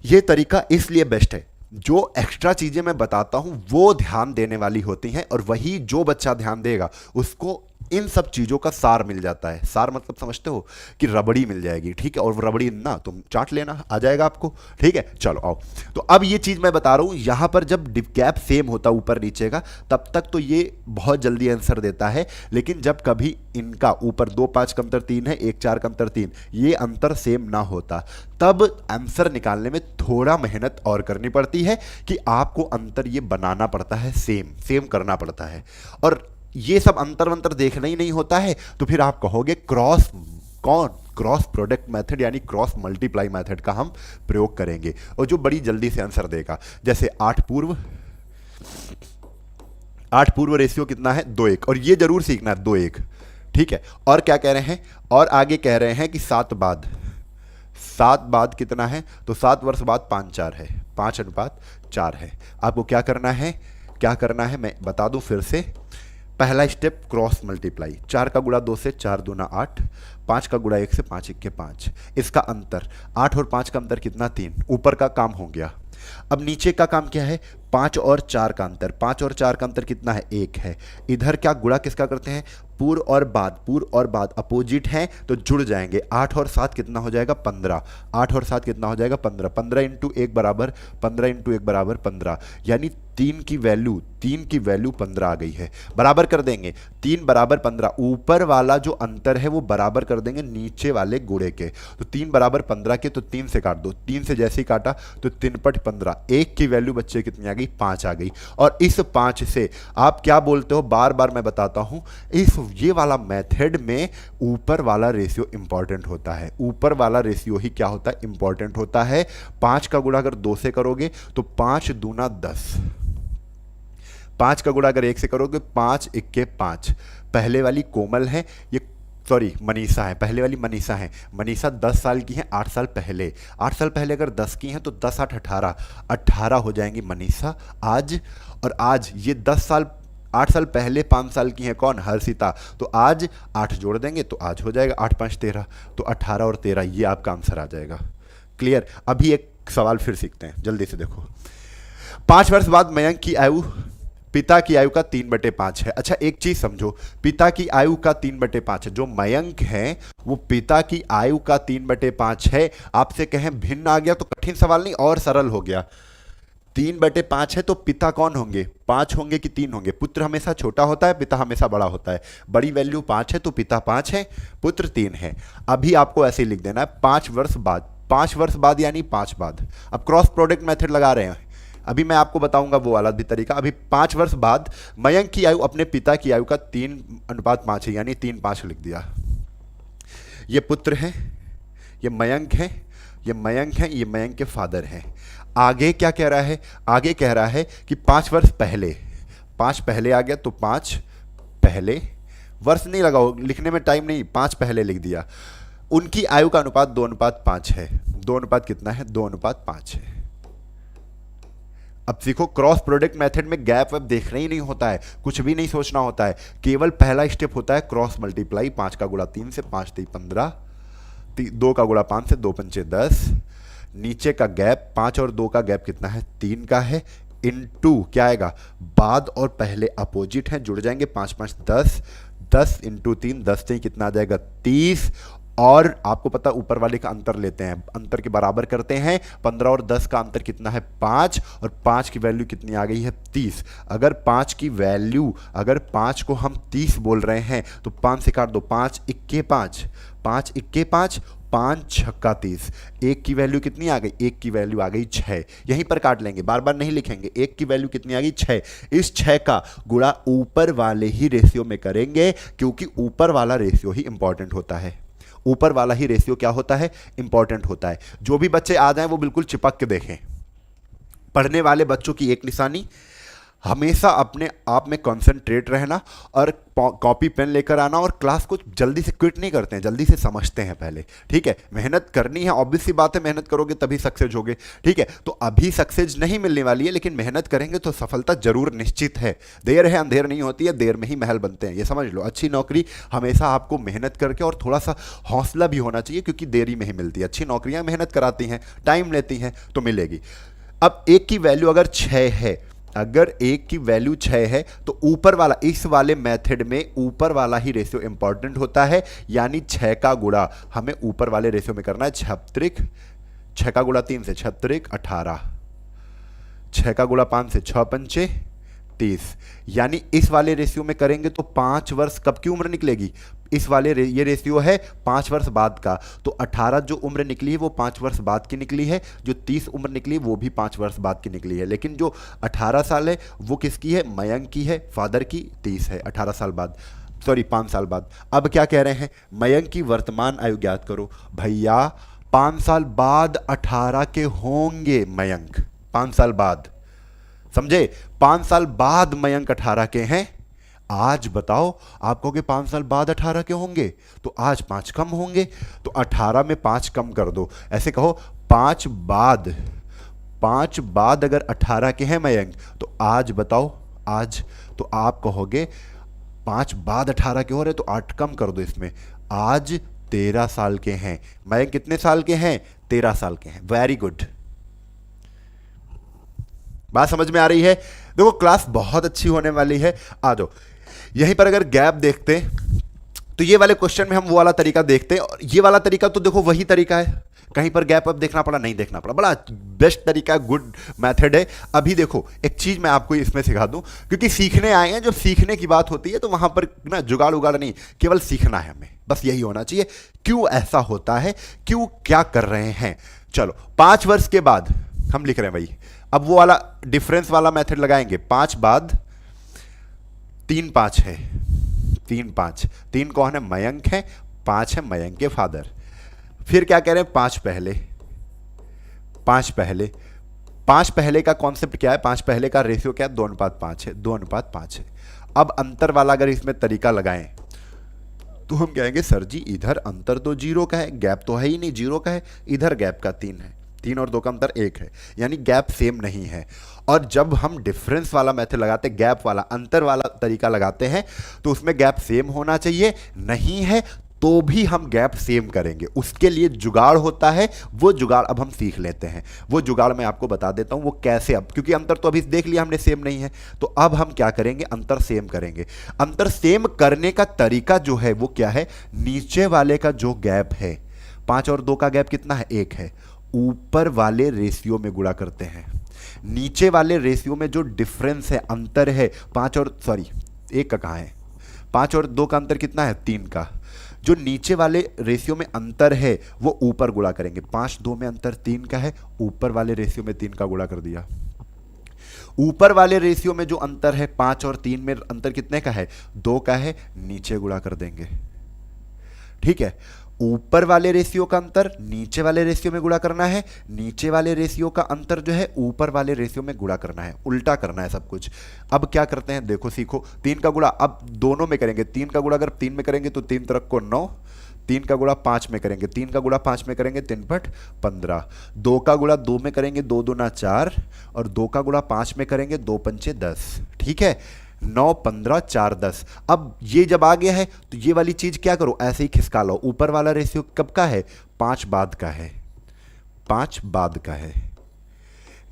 ये तरीका इसलिए बेस्ट है, जो एक्स्ट्रा चीजें मैं बताता हूं वो ध्यान देने वाली होती हैं, और वही जो बच्चा ध्यान देगा उसको इन सब चीज़ों का सार मिल जाता है। सार मतलब समझते हो कि रबड़ी मिल जाएगी। ठीक है, और रबड़ी ना तुम चाट लेना, आ जाएगा आपको। ठीक है, चलो आओ। तो अब ये चीज़ मैं बता रहा हूँ, यहाँ पर जब गैप सेम होता ऊपर नीचे का, तब तक तो ये बहुत जल्दी आंसर देता है। लेकिन जब कभी इनका ऊपर 2 5 का अंतर 3 है, 1 4 का अंतर 3, ये अंतर सेम ना होता, तब आंसर निकालने में थोड़ा मेहनत और करनी पड़ती है कि आपको अंतर ये बनाना पड़ता है, सेम करना पड़ता है। और ये सब अंतर वंतर देखना ही नहीं होता है, तो फिर आप कहोगे क्रॉस प्रोडक्ट मेथड यानी क्रॉस मल्टीप्लाई मेथड का हम प्रयोग करेंगे, और जो बड़ी जल्दी से आंसर देगा। जैसे 8 पूर्व रेशियो कितना है 2 1, और ये जरूर सीखना है 2 1। ठीक है, और क्या कह रहे हैं, और आगे कह रहे हैं कि 7 बाद कितना है, तो 7 वर्ष बाद 5 4 है, 5:4 है। आपको क्या करना है मैं बता दूं फिर से। पहला स्टेप क्रॉस मल्टीप्लाई, 4 का गुणा 2 से 4 दूना 8, 5 का गुणा 1 से 5 1 के 5, इसका अंतर 8 और 5 का अंतर कितना 3, ऊपर का काम हो गया। अब नीचे का काम क्या है, 5 और 4 का अंतर, 5 और 4 का अंतर कितना है 1 है। इधर क्या गुणा किसका करते हैं, पूर्व और बाद अपोजिट हैं तो जुड़ जाएंगे। 8 और 7 कितना हो जाएगा 15, 8 और 7 कितना हो जाएगा 15, 15 इंटू 1 बराबर 15, यानी 3 की वैल्यू 15 आ गई है। बराबर कर देंगे, 3 बराबर 15, ऊपर वाला जो अंतर है वो बराबर कर देंगे नीचे वाले गुणे के। तो 3 बराबर 15 के, तो 3 से काट दो, 3 से जैसे ही काटा तो 3 पट 15, 1 की वैल्यू बच्चे कितनी आ गई 5 आ गई। और इस 5 से आप क्या बोलते हो, बार बार मैं बताता हूं, ये वाला मेथड में ऊपर वाला रेशियो इंपॉर्टेंट होता है। ऊपर वाला रेशियो ही क्या होता है, इंपॉर्टेंट होता है। 5 का गुणा अगर 2 से करोगे तो 5 दूना 10, 5 का गुणा अगर 1 से करोगे 5 1 के 5। पहले वाली कोमल है, ये सॉरी मनीषा है, पहले वाली मनीषा है। मनीषा 10 साल की है 8 साल पहले, 8 साल पहले अगर 10 की हैं तो 10 8 18 हो जाएंगी मनीषा आज। और आज ये 8 साल पहले 5 साल की है कौन, हर्षिता। तो आज 8 जोड़ देंगे तो आज हो जाएगा 8 5 13, तो 18 और 13 ये आपका आंसर आ जाएगा। क्लियर। अभी एक सवाल फिर सीखते हैं, जल्दी से देखो। 5 वर्ष बाद मयंक की आयु पिता की आयु का 3/5 है। अच्छा एक चीज समझो, पिता की आयु का 3/5 है, जो मयंक है वो पिता की आयु का 3/5 है। आपसे कहें भिन्न आ गया तो कठिन सवाल नहीं और सरल हो गया। 3/5 है तो पिता कौन होंगे, 5 होंगे कि 3 होंगे। पुत्र हमेशा छोटा होता है, पिता हमेशा बड़ा होता है। बड़ी वैल्यू 5 है तो पिता 5 है, पुत्र 3 है। अभी आपको ऐसे ही लिख देना है 5 वर्ष बाद, 5 वर्ष बाद यानी 5 बाद। अब क्रॉस प्रोडक्ट मेथड लगा रहे हैं, अभी मैं आपको बताऊंगा वो वाला भी तरीका। अभी 5 वर्ष बाद मयंक की आयु अपने पिता की आयु का 3:5 है, यानी 3 5 लिख दिया। ये पुत्र है, ये मयंक है, ये मयंक है, ये मयंक के फादर हैं। आगे क्या कह रहा है, आगे कह रहा है कि 5 वर्ष पहले, 5 पहले आ गया तो 5 पहले, वर्ष नहीं लगाओ लिखने में टाइम नहीं, 5 पहले लिख दिया। उनकी आयु का अनुपात 2:5 है। 2 अनुपात कितना है, 2:5 है। अब सीखो, क्रॉस प्रोडक्ट मेथड में गैप वैप देखना ही नहीं होता है, कुछ भी नहीं सोचना होता है, केवल पहला स्टेप होता है क्रॉस मल्टीप्लाई। 5 का गुणा 3 से 5 3 15, 2 का गुणा 5 से 2 पंचे 10, नीचे का गैप 5 और 2 का गैप कितना है 3 का है, इनटू क्या आएगा, बाद और पहले अपोजिट हैं, जुड़ जाएंगे 5 5 10, 10 इंटू 3 10 से कितना आ जाएगा 30। और आपको पता ऊपर वाले का अंतर लेते हैं, अंतर के बराबर करते हैं। 15 और 10 का अंतर कितना है 5, और 5 की वैल्यू कितनी आ गई है 30। अगर 5 की वैल्यू, अगर 5 को हम 30 बोल रहे हैं तो 5 से काट दो, 5 1 के 5, 5 1 के 5, 5 छक्का 30, 1 की वैल्यू कितनी आ गई, 1 की वैल्यू आ गई 6, यहीं पर काट लेंगे, बार बार नहीं लिखेंगे। 1 की वैल्यू कितनी आ गई 6, इस 6 का गुणा ऊपर वाले ही रेशियो में करेंगे, क्योंकि ऊपर वाला रेशियो ही इंपॉर्टेंट होता है, ऊपर वाला ही रेशियो क्या होता है, इंपॉर्टेंट होता है। जो भी बच्चे आ जाएं वो बिल्कुल चिपक के देखें। पढ़ने वाले बच्चों की एक निशानी, हमेशा अपने आप में कंसंट्रेट रहना और कॉपी पेन लेकर आना, और क्लास को जल्दी से क्विट नहीं करते हैं, जल्दी से समझते हैं पहले, ठीक है। मेहनत करनी है, ऑब्वियस सी बात है, मेहनत करोगे तभी सक्सेस होगे, ठीक है। तो अभी सक्सेस नहीं मिलने वाली है, लेकिन मेहनत करेंगे तो सफलता जरूर निश्चित है। देर है अंधेर नहीं होती है, देर में ही महल बनते हैं, ये समझ लो। अच्छी नौकरी हमेशा आपको मेहनत करके और थोड़ा सा हौसला भी होना चाहिए, क्योंकि देरी में ही मिलती है। अच्छी नौकरियां मेहनत कराती हैं, टाइम लेती हैं, तो मिलेगी। अब 1 की वैल्यू अगर 6 है, अगर 1 की वैल्यू 6 है तो ऊपर वाला, इस वाले मेथड में ऊपर वाला ही रेशियो इंपॉर्टेंट होता है, यानी 6 का गुणा हमें ऊपर वाले रेशियो में करना है। 6 का गुणा 3 से 6 18, 6 का गुणा 5 से 6 पंचे 30, यानी इस वाले रेशियो में करेंगे तो 5 वर्ष कब की उम्र निकलेगी, इस वाले ये रेशियो है 5 वर्ष बाद का, तो 18 जो उम्र निकली है वो 5 वर्ष बाद की निकली है, जो 30 उम्र निकली वो भी 5 वर्ष बाद की निकली है। लेकिन जो 18 साल है वो किसकी है, मयंक की है, फादर की 30 है, 18 साल बाद, सॉरी 5 साल बाद। अब क्या कह रहे हैं, मयंक की वर्तमान आयु ज्ञात करो। भैया 5 साल बाद 18 के होंगे मयंक, 5 साल बाद, समझे, 5 साल बाद मयंक 18 के हैं। आज बताओ, आप कहोगे 5 साल बाद 18 के होंगे, तो आज 5 कम होंगे, तो 18 में 5 कम कर दो, ऐसे कहो 5 बाद अगर 18 के हैं मयंक, तो आज बताओ, आज तो आप कहोगे 5 बाद 18 के हो रहे, तो 8 कम कर दो इसमें, आज 13 साल के हैं मयंक। कितने साल के हैं, 13 साल के हैं। वेरी गुड, बात समझ में आ रही है। देखो क्लास बहुत अच्छी होने वाली है, आ जाओ। यहीं पर अगर गैप देखते तो ये वाले क्वेश्चन में हम वो वाला तरीका देखते हैं, और ये वाला तरीका तो देखो वही तरीका है, कहीं पर गैप अब देखना पड़ा, नहीं देखना पड़ा, बड़ा बेस्ट तरीका, गुड मेथड है। अभी देखो एक चीज मैं आपको इसमें सिखा दूं, क्योंकि सीखने आए हैं, जब सीखने की बात होती है तो वहां पर ना जुगाड़ उगाड़ नहीं, केवल सीखना है हमें, बस यही होना चाहिए। क्यों ऐसा होता है, क्यों क्या कर रहे हैं। चलो 5 वर्ष के बाद हम लिख रहे हैं भाई, अब वो वाला डिफरेंस वाला मेथड लगाएंगे। 5 बाद 3 5 है, 3 5, 3 कौन है, मयंक है, 5 है मयंक के फादर। फिर क्या कह रहे हैं, 5 पहले, 5 पहले का कॉन्सेप्ट क्या है, 5 पहले का रेशियो क्या है, 2:5 है, 2:5 है। अब अंतर वाला अगर इसमें तरीका लगाएं तो हम कहेंगे सर जी इधर अंतर तो 0 का है, गैप तो है ही नहीं, 0 का है, इधर गैप का 3 है, 3 और 2 का अंतर 1 है, यानी गैप सेम नहीं है। और जब हम डिफरेंस वाला मेथड लगाते, गैप वाला, अंतर वाला तरीका लगाते हैं, तो उसमें गैप सेम होना चाहिए, नहीं है तो भी हम गैप सेम करेंगे। उसके लिए जुगाड़ होता है, वो जुगाड़ अब हम सीख लेते हैं। वो जुगाड़ मैं आपको बता देता हूं वो कैसे, अब क्योंकि अंतर तो अभी देख लिया हमने सेम नहीं है, तो अब हम क्या करेंगे, अंतर सेम करेंगे। अंतर सेम करने का तरीका जो है वो क्या है, नीचे वाले का जो गैप है, 5 और 2 का गैप कितना है, 1 है, ऊपर वाले रेशियो में गुणा करते हैं। नीचे वाले रेशियो में जो डिफरेंस है, अंतर है, 5 और 1 का कहाँ है, 5 और 2 का अंतर कितना है, 3 का। जो नीचे वाले रेशियो में अंतर है वो ऊपर गुणा करेंगे। 5 2 में अंतर 3 का है, ऊपर वाले रेशियो में 3 का गुणा कर दिया। ऊपर वाले रेशियो में जो अंतर है 5 और 3 में अंतर कितने का है, 2 का है, नीचे गुणा कर देंगे, ठीक है। ऊपर वाले रेशियो का अंतर नीचे वाले रेशियो में गुणा करना है, नीचे वाले रेशियो का अंतर जो है ऊपर वाले रेशियो में गुणा करना है, उल्टा करना है सब कुछ। अब क्या करते हैं, देखो सीखो, 3 का गुणा अब दोनों में करेंगे। 3 का गुणा अगर 3 में करेंगे तो 3 तरफ को 9, 3 का गुणा 5 में करेंगे, 3 का गुणा 5 में करेंगे 3 पट 15, 2 का गुणा 2 में करेंगे 2 दूना 4, और 2 का गुणा 5 में करेंगे 2 पंचे 10, ठीक है। 9 15 4 10। अब ये जब आ गया है तो ये वाली चीज क्या करो, ऐसे ही खिसका लो। ऊपर वाला रेशियो कब का है, 5 बाद का है, 5 बाद का है।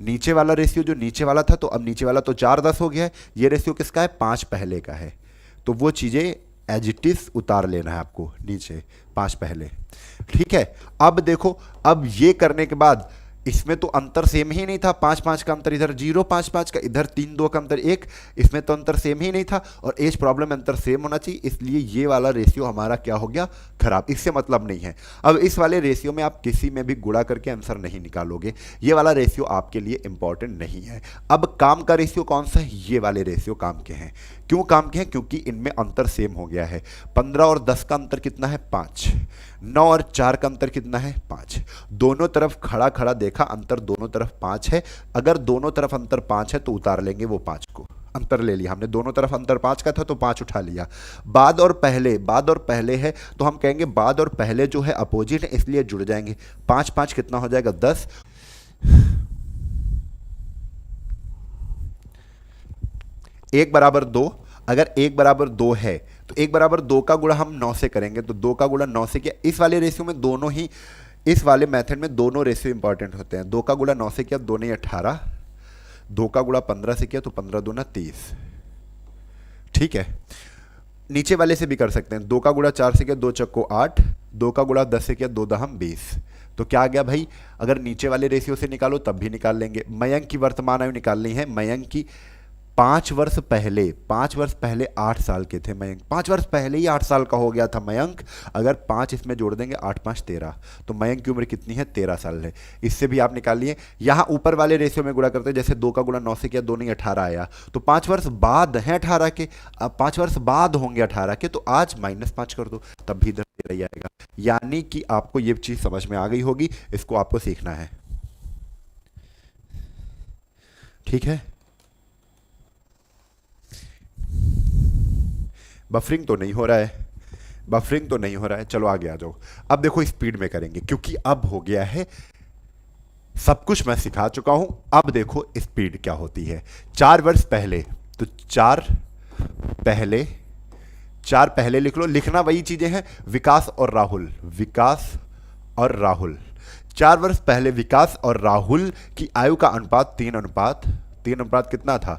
नीचे वाला रेशियो जो नीचे वाला था, तो अब नीचे वाला तो 4 10 हो गया है, ये रेशियो किसका है, 5 पहले का है। तो वो चीजें एज इट इज उतार लेना है आपको नीचे, 5 पहले, ठीक है। अब देखो, अब ये करने के बाद इसमें तो अंतर सेम ही नहीं था, 5-5 का अंतर इधर, 0 5-5 का इधर, 3-2 का अंतर 1, इसमें तो अंतर सेम ही नहीं था। और एज प्रॉब्लम में अंतर सेम होना चाहिए, इसलिए ये वाला रेशियो हमारा क्या हो गया, खराब, इससे मतलब नहीं है। अब इस वाले रेशियो में आप किसी में भी गुणा करके आंसर नहीं निकालोगे, ये वाला रेशियो आपके लिए इंपॉर्टेंट नहीं है। अब काम का रेशियो कौन सा है, ये वाले रेशियो काम के हैं। क्यों काम के हैं, क्योंकि इनमें अंतर सेम हो गया है। 15 और 10 का अंतर कितना है, 5। 9 और 4 का अंतर कितना है, 5। दोनों तरफ खड़ा खड़ा देखा, अंतर दोनों तरफ 5 है। अगर दोनों तरफ अंतर 5 है तो उतार लेंगे वो 5 को, अंतर ले लिया हमने, दोनों तरफ अंतर 5 का था तो 5 उठा लिया। बाद और पहले है तो हम कहेंगे बाद और पहले जो है अपोजिट है, इसलिए जुड़ जाएंगे। 5-5 कितना हो जाएगा, 10। 1 बराबर 2, अगर 1 बराबर 2 है तो 1 बराबर 2 का गुणा हम 9 से करेंगे, तो 2 का गुणा 9 से किया। इस वाले रेशियो में दोनों ही, इस वाले मेथड में दोनों रेशियो इंपॉर्टेंट होते हैं। 2 का गुणा 9 से किया, 2 नहीं 18, 2 का गुणा 15 से किया तो 15 दूना 30, ठीक है। नीचे वाले से भी कर सकते हैं, 2 का गुणा 4 से किया, 2 चक्को 8, 2 का गुणा 10 से किया, 2 दहम 20। तो क्या आ गया भाई, अगर नीचे वाले रेशियो से निकालो तब भी निकाल लेंगे। मयंक की वर्तमान आयु निकालनी है, मयंक की 5 वर्ष पहले 8 साल के थे मयंक, 5 वर्ष पहले ही 8 साल का हो गया था मयंक। अगर 5 इसमें जोड़ देंगे, 8-5 13, तो मयंक की उम्र कितनी है, 13 साल है। इससे भी आप निकाल लिए। यहाँ ऊपर वाले रेशियो में गुणा करते हैं, जैसे 2 का गुणा 9 से किया, 2 नहीं 18 आया, तो 5 वर्ष बाद हैं 18 के, अब 5 वर्ष बाद होंगे 18 के, तो आज -5 कर दो, तब भी इधर 13 ही आएगा। यानी कि आपको ये चीज़ समझ में आ गई होगी, इसको आपको सीखना है, ठीक है। बफरिंग तो नहीं हो रहा है, चलो आगे आ जाओ। अब देखो स्पीड में करेंगे, क्योंकि अब हो गया है, सब कुछ मैं सिखा चुका हूं। अब देखो स्पीड क्या होती है। 4 वर्ष पहले, तो 4 पहले लिख लो, लिखना वही चीजें हैं, विकास और राहुल। 4 वर्ष पहले विकास और राहुल की आयु का अनुपात 3 अनुपात कितना था,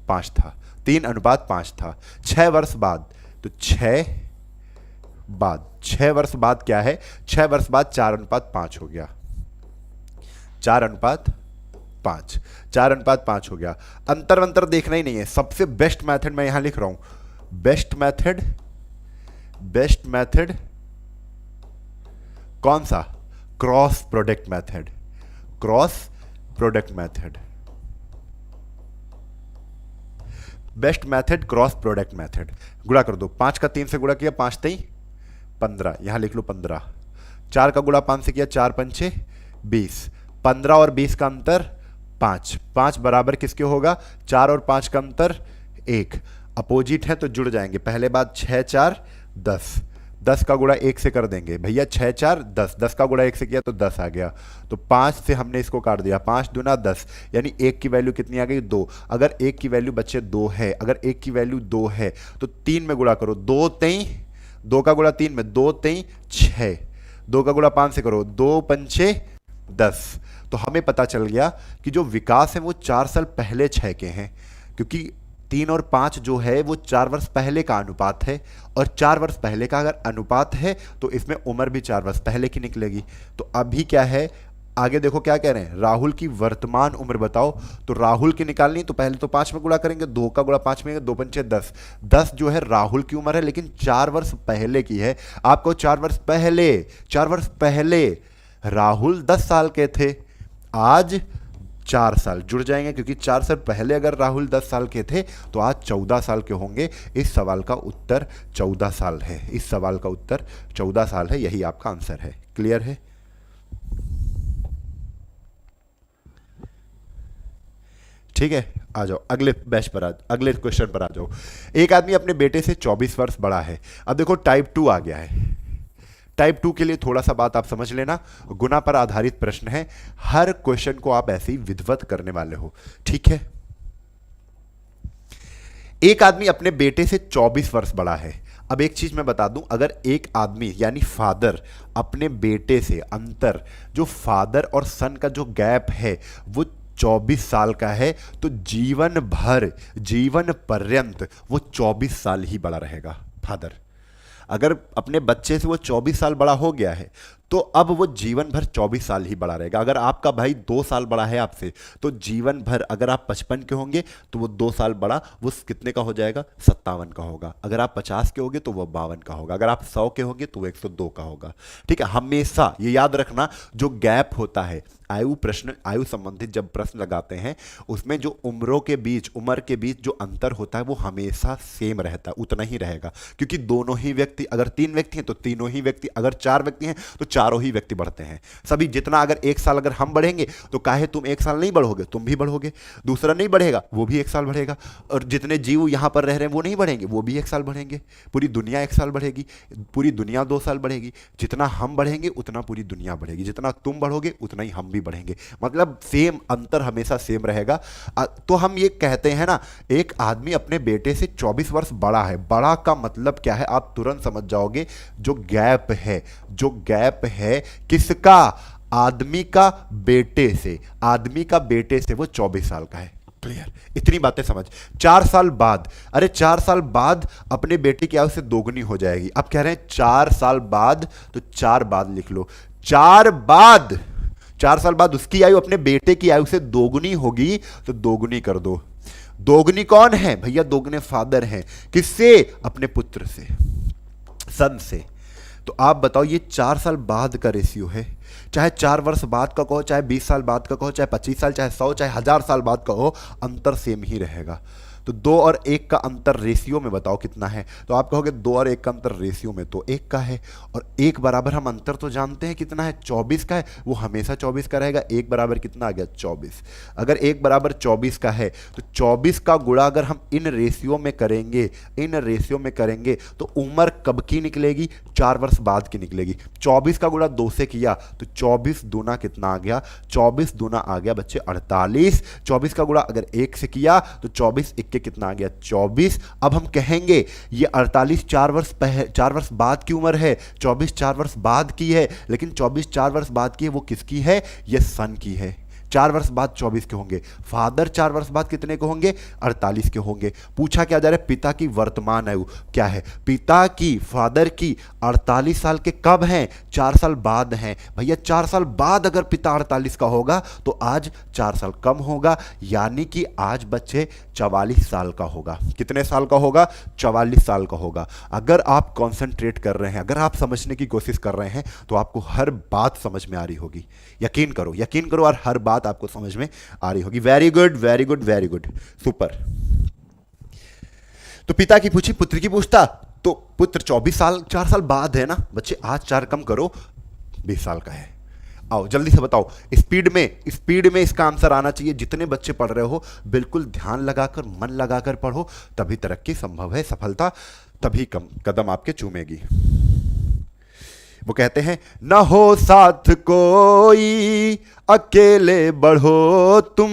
5 था, 3:5 था। 6 वर्ष बाद, तो 6 वर्ष बाद क्या है, 6 वर्ष बाद 4:5 हो गया, 4:5 हो गया। अंतर देखना ही नहीं है, सबसे बेस्ट मेथड मैं यहां लिख रहा हूं, बेस्ट मेथड कौन सा, cross product method, best method cross product method. गुणा कर दो, 5 का 3 से गुणा किया, 5 3 15, यहां लिख लो 15। 4 का गुणा 5 से किया, 4 5 20, 15 और 20 का अंतर 5 बराबर किसके होगा, 4 और 5 का अंतर 1, अपोजिट है तो जुड़ जाएंगे। पहले बात 6 4 10, 10 का गुणा 1 से कर देंगे भैया, 6 4 10, 10 का गुणा 1 से किया तो 10 आ गया, तो 5 से हमने इसको काट दिया, 5 दूना 10, यानी 1 की वैल्यू कितनी आ गई, 2। अगर 1 की वैल्यू बच्चे 2 है, अगर 1 की वैल्यू 2 है तो 3 में गुणा करो, 2 3, 2 का गुणा 3 में, 2 3 6, 2 का गुणा 5 से करो, 2 5 10। तो हमें पता चल गया कि जो विकास है वो 4 साल पहले 6 के हैं, क्योंकि 3 और 5 जो है वो 4 वर्ष पहले का अनुपात है, और 4 वर्ष पहले का अगर अनुपात है तो इसमें उम्र भी 4 वर्ष पहले की निकलेगी। तो अभी क्या है, आगे देखो क्या कह रहे हैं, राहुल की वर्तमान उम्र बताओ, तो राहुल की निकालनी तो पहले तो 5 में गुणा करेंगे, 2 का गुणा 5 में, 2 5 10, 10 जो है राहुल की उम्र है, लेकिन 4 वर्ष पहले की है। आपको 4 वर्ष पहले राहुल 10 साल के थे, आज 4 साल जुड़ जाएंगे, क्योंकि 4 साल पहले अगर राहुल 10 साल के थे तो आज 14 साल के होंगे। इस सवाल का उत्तर 14 साल है, इस सवाल का उत्तर 14 साल है, यही आपका आंसर है। क्लियर है? ठीक है, आ जाओ अगले बैच पर, अगले क्वेश्चन पर आ जाओ। एक आदमी अपने बेटे से 24 वर्ष बड़ा है। अब देखो टाइप 2 आ गया है। टाइप 2 के लिए थोड़ा सा बात आप समझ लेना, गुना पर आधारित प्रश्न है, हर क्वेश्चन को आप ऐसे ही विधिवत करने वाले हो, ठीक है। एक आदमी अपने बेटे से 24 वर्ष बड़ा है। अब एक चीज मैं बता दूं, अगर एक आदमी यानी फादर अपने बेटे से, अंतर जो फादर और सन का जो गैप है वो 24 साल का है, तो जीवन पर्यंत वो 24 साल ही बड़ा रहेगा फादर। अगर अपने बच्चे से वो 24 साल बड़ा हो गया है तो अब वो जीवन भर 24 साल ही बड़ा रहेगा। अगर आपका भाई 2 साल बड़ा है आपसे, तो जीवन भर, अगर आप 55 के होंगे तो वो 2 साल बड़ा वो कितने का हो जाएगा, 57 का होगा। अगर आप 50 के होंगे तो वो 52 का होगा। अगर आप 100 के होंगे तो वो 102 का होगा। ठीक है, हमेशा ये याद रखना, जो गैप होता है आयु संबंधित जब प्रश्न लगाते हैं, उसमें जो उम्र के बीच जो अंतर होता है वो हमेशा सेम रहता है, उतना ही रहेगा। क्योंकि दोनों ही व्यक्ति, अगर 3 व्यक्ति हैं तो तीनों ही व्यक्ति, अगर 4 व्यक्ति हैं तो चारों ही व्यक्ति बढ़ते हैं सभी। जितना अगर 1 साल अगर हम बढ़ेंगे तो काहे तुम 1 साल नहीं बढ़ोगे, तुम भी बढ़ोगे। दूसरा नहीं बढ़ेगा, वो भी 1 साल बढ़ेगा। और जितने जीव यहां पर रह रहे हैं वो नहीं बढ़ेंगे, वो भी 1 साल बढ़ेंगे। पूरी दुनिया 1 साल बढ़ेगी, पूरी दुनिया 2 साल बढ़ेगी। जितना हम बढ़ेंगे उतना पूरी दुनिया बढ़ेगी, जितना तुम बढ़ोगे उतना ही हम भी बढ़ेंगे। मतलब सेम अंतर हमेशा सेम रहेगा। तो हम ये कहते हैं ना, एक आदमी अपने बेटे से 24 वर्ष बड़ा है। बड़ा का मतलब क्या है आप तुरंत समझ जाओगे। जो गैप है किसका, आदमी का बेटे से, आदमी का बेटे से वो 24 साल का है। क्लियर, इतनी बातें समझ। 4 साल बाद, अरे 4 साल बाद अपने बेटे की आयु से दोगुनी हो जाएगी। अब कह रहे हैं 4 साल बाद, तो 4 बाद लिख लो। 4 साल बाद उसकी आयु अपने बेटे की आयु से दोगुनी होगी, तो दोगुनी कर दो। दोगुनी कौन है भैया, दोगुने फादर हैं। किससे, अपने पुत्र से, सन से। तो आप बताओ ये 4 साल बाद का रेशियो है। चाहे 4 वर्ष बाद का कहो, चाहे 20 साल बाद का कहो, चाहे 25 साल, चाहे 100, चाहे 1000 साल बाद का हो, अंतर सेम ही रहेगा। तो 2 और 1 का अंतर रेशियो में बताओ कितना है। तो आप कहोगे 2 और 1 का अंतर रेशियो में तो 1 का है। और 1 बराबर हम अंतर तो जानते हैं कितना है, 24 का है। वो हमेशा 24 का रहेगा। 1 बराबर कितना आ गया, 24। अगर 1 बराबर 24 का है तो 24 का गुणा अगर हम इन रेशियो में करेंगे तो उम्र कब की निकलेगी, 4 वर्ष बाद की निकलेगी। 24 का गुणा 2 से किया तो 24 दूना कितना आ गया, 24 दूना आ गया बच्चे 48। 24 का गुणा अगर 1 से किया तो 24 के कितना आ गया, 24। अब हम कहेंगे ये 48 4 वर्ष बाद की उम्र है, 24 4 वर्ष बाद की है। लेकिन 24 4 वर्ष बाद की है वो किसकी है, ये सन की है। 4 वर्ष बाद 24 के होंगे। फादर 4 वर्ष बाद कितने के होंगे, 48 के होंगे। पूछा क्या जा रहा है, पिता की वर्तमान आयु क्या है। पिता की, फादर की 48 साल के कब हैं, 4 साल बाद हैं। भैया 4 साल बाद अगर पिता 48 का होगा तो आज 4 साल कम होगा, यानी कि आज बच्चे 44 साल का होगा। कितने साल का होगा, 44 साल का होगा। अगर आप कॉन्सेंट्रेट कर रहे हैं, अगर आप समझने की कोशिश कर रहे हैं तो आपको हर बात समझ में आ रही होगी। यकीन करो और हर बात आपको समझ में आ रही होगी। Very good, super. तो पिता की पूछी, पुत्र की पूछता, तो पुत्र 4 साल बाद है ना बच्चे। आज 4 कम करो, 20 साल का है। आओ जल्दी से बताओ, स्पीड में इसका आंसर आना चाहिए। जितने बच्चे पढ़ रहे हो बिल्कुल ध्यान लगाकर, मन लगाकर पढ़ो, तभी तरक्की संभव है, सफलता तभी कदम आपके चूमेगी। वो कहते हैं, न हो साथ कोई अकेले बढ़ो तुम,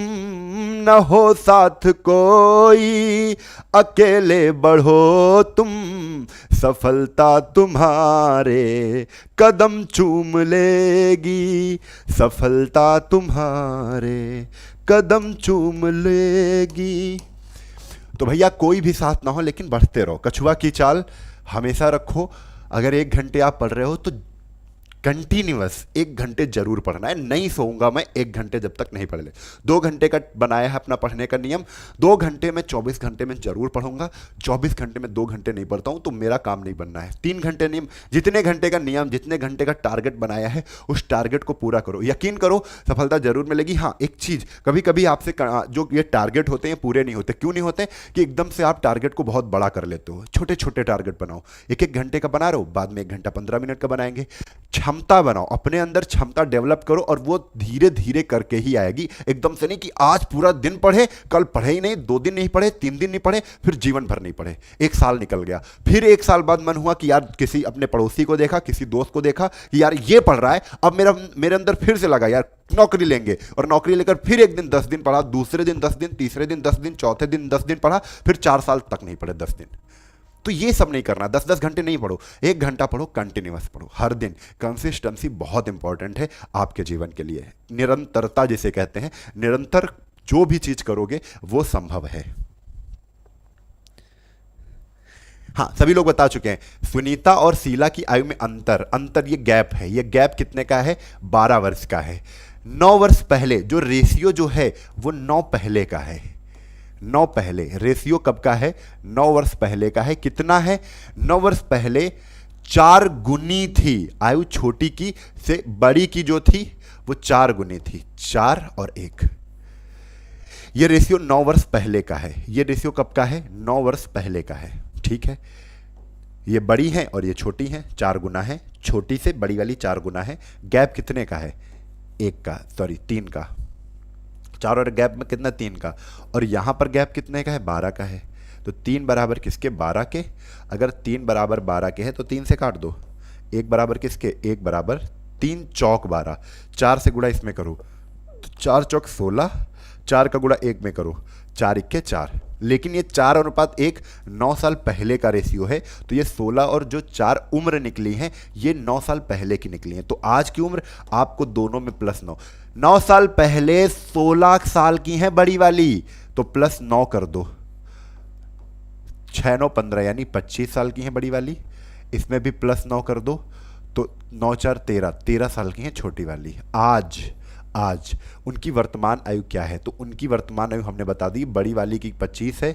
न हो साथ कोई अकेले बढ़ो तुम, सफलता तुम्हारे कदम चूम लेगी, सफलता तुम्हारे कदम चूम लेगी। तो भैया कोई भी साथ ना हो लेकिन बढ़ते रहो। कछुआ की चाल हमेशा रखो। अगर 1 घंटे आप पढ़ रहे हो तो कंटिन्यूअस 1 घंटे जरूर पढ़ना है। नहीं सोऊंगा मैं 1 घंटे जब तक नहीं पढ़ ले। 2 घंटे का बनाया है अपना पढ़ने का नियम। 2 घंटे में 24 घंटे में जरूर पढ़ूंगा। 24 घंटे में 2 घंटे नहीं पढ़ता हूं तो मेरा काम नहीं बनना है। 3 घंटे नियम, जितने घंटे का नियम, जितने घंटे का टारगेट बनाया है उस टारगेट को पूरा करो। यकीन करो सफलता जरूर मिलेगी। हाँ, एक चीज, कभी कभी आपसे जो ये टारगेट होते हैं पूरे नहीं होते। क्यों नहीं होते, कि एकदम से आप टारगेट को बहुत बड़ा कर लेते हो। छोटे छोटे टारगेट बनाओ। 1 घंटे का बना रहे हो, बाद में 1 घंटा 15 मिनट का बनाएंगे। क्षमता बनाओ, अपने अंदर क्षमता डेवलप करो और वो धीरे धीरे करके ही आएगी। एकदम से नहीं कि आज पूरा दिन पढ़े, कल पढ़े ही नहीं, 2 दिन नहीं पढ़े, 3 दिन नहीं पढ़े, फिर जीवन भर नहीं पढ़े। 1 साल निकल गया, फिर 1 साल बाद मन हुआ कि यार किसी अपने पड़ोसी को देखा, किसी दोस्त को देखा कि यार ये पढ़ रहा है, अब मेरे अंदर फिर से लगा यार नौकरी लेंगे। और नौकरी लेकर फिर 1 दिन 10 दिन पढ़ा, दूसरे दिन 10 दिन, तीसरे दिन 10 दिन, चौथे दिन 10 दिन पढ़ा, फिर 4 साल तक नहीं पढ़े 10 दिन। तो ये सब नहीं करना। 10-10 घंटे नहीं पढ़ो, 1 घंटा पढ़ो, कंटिन्यूअस पढ़ो हर दिन। कंसिस्टेंसी बहुत इंपॉर्टेंट है आपके जीवन के लिए। निरंतरता जिसे कहते हैं, निरंतर जो भी चीज करोगे वो संभव है। हाँ, सभी लोग बता चुके हैं। सुनीता और शीला की आयु में अंतर, अंतर ये गैप है, ये गैप कितने का है? 12 वर्ष का है। 9 वर्ष पहले जो रेशियो जो है वो 9 पहले का है। 9 पहले रेशियो कब का है? 9 वर्ष पहले का है। कितना है? 9 वर्ष पहले 4 गुनी थी आयु छोटी की से, बड़ी की जो थी वो 4 गुनी थी, 4 और 1। ये रेशियो 9 वर्ष पहले का है। ये रेशियो कब का है? 9 वर्ष पहले का है। ठीक है, ये बड़ी है और ये छोटी है, 4 गुना है, छोटी से बड़ी वाली 4 गुना है। गैप कितने का है? 1 का, सॉरी 3 का। 4 और गैप में कितना? 3 का। और यहां पर गैप कितने का है? 12 का है। तो 3 बराबर किसके? 12 के। अगर 3 बराबर 12 के है तो 3 से काट दो। 1 बराबर किसके? 1 बराबर 3 चौक 12। 4 से गुणा इसमें करो तो 4 चौक 16, 4 का गुणा 1 में करो, 4 इक्के 4। लेकिन ये 4 अनुपात 1 9 साल पहले का रेशियो है। तो ये 16 और जो 4 उम्र निकली हैं ये 9 साल पहले की निकली हैं। तो आज की उम्र आपको दोनों में +9, 9 साल पहले 16 साल की हैं बड़ी वाली, तो +9 कर दो, 6 9 15 यानी 25 साल की हैं बड़ी वाली। इसमें भी +9 कर दो तो 9 4 13, 13 साल की हैं छोटी वाली। आज उनकी वर्तमान आयु क्या है? तो उनकी वर्तमान आयु हमने बता दी, बड़ी वाली की 25 है,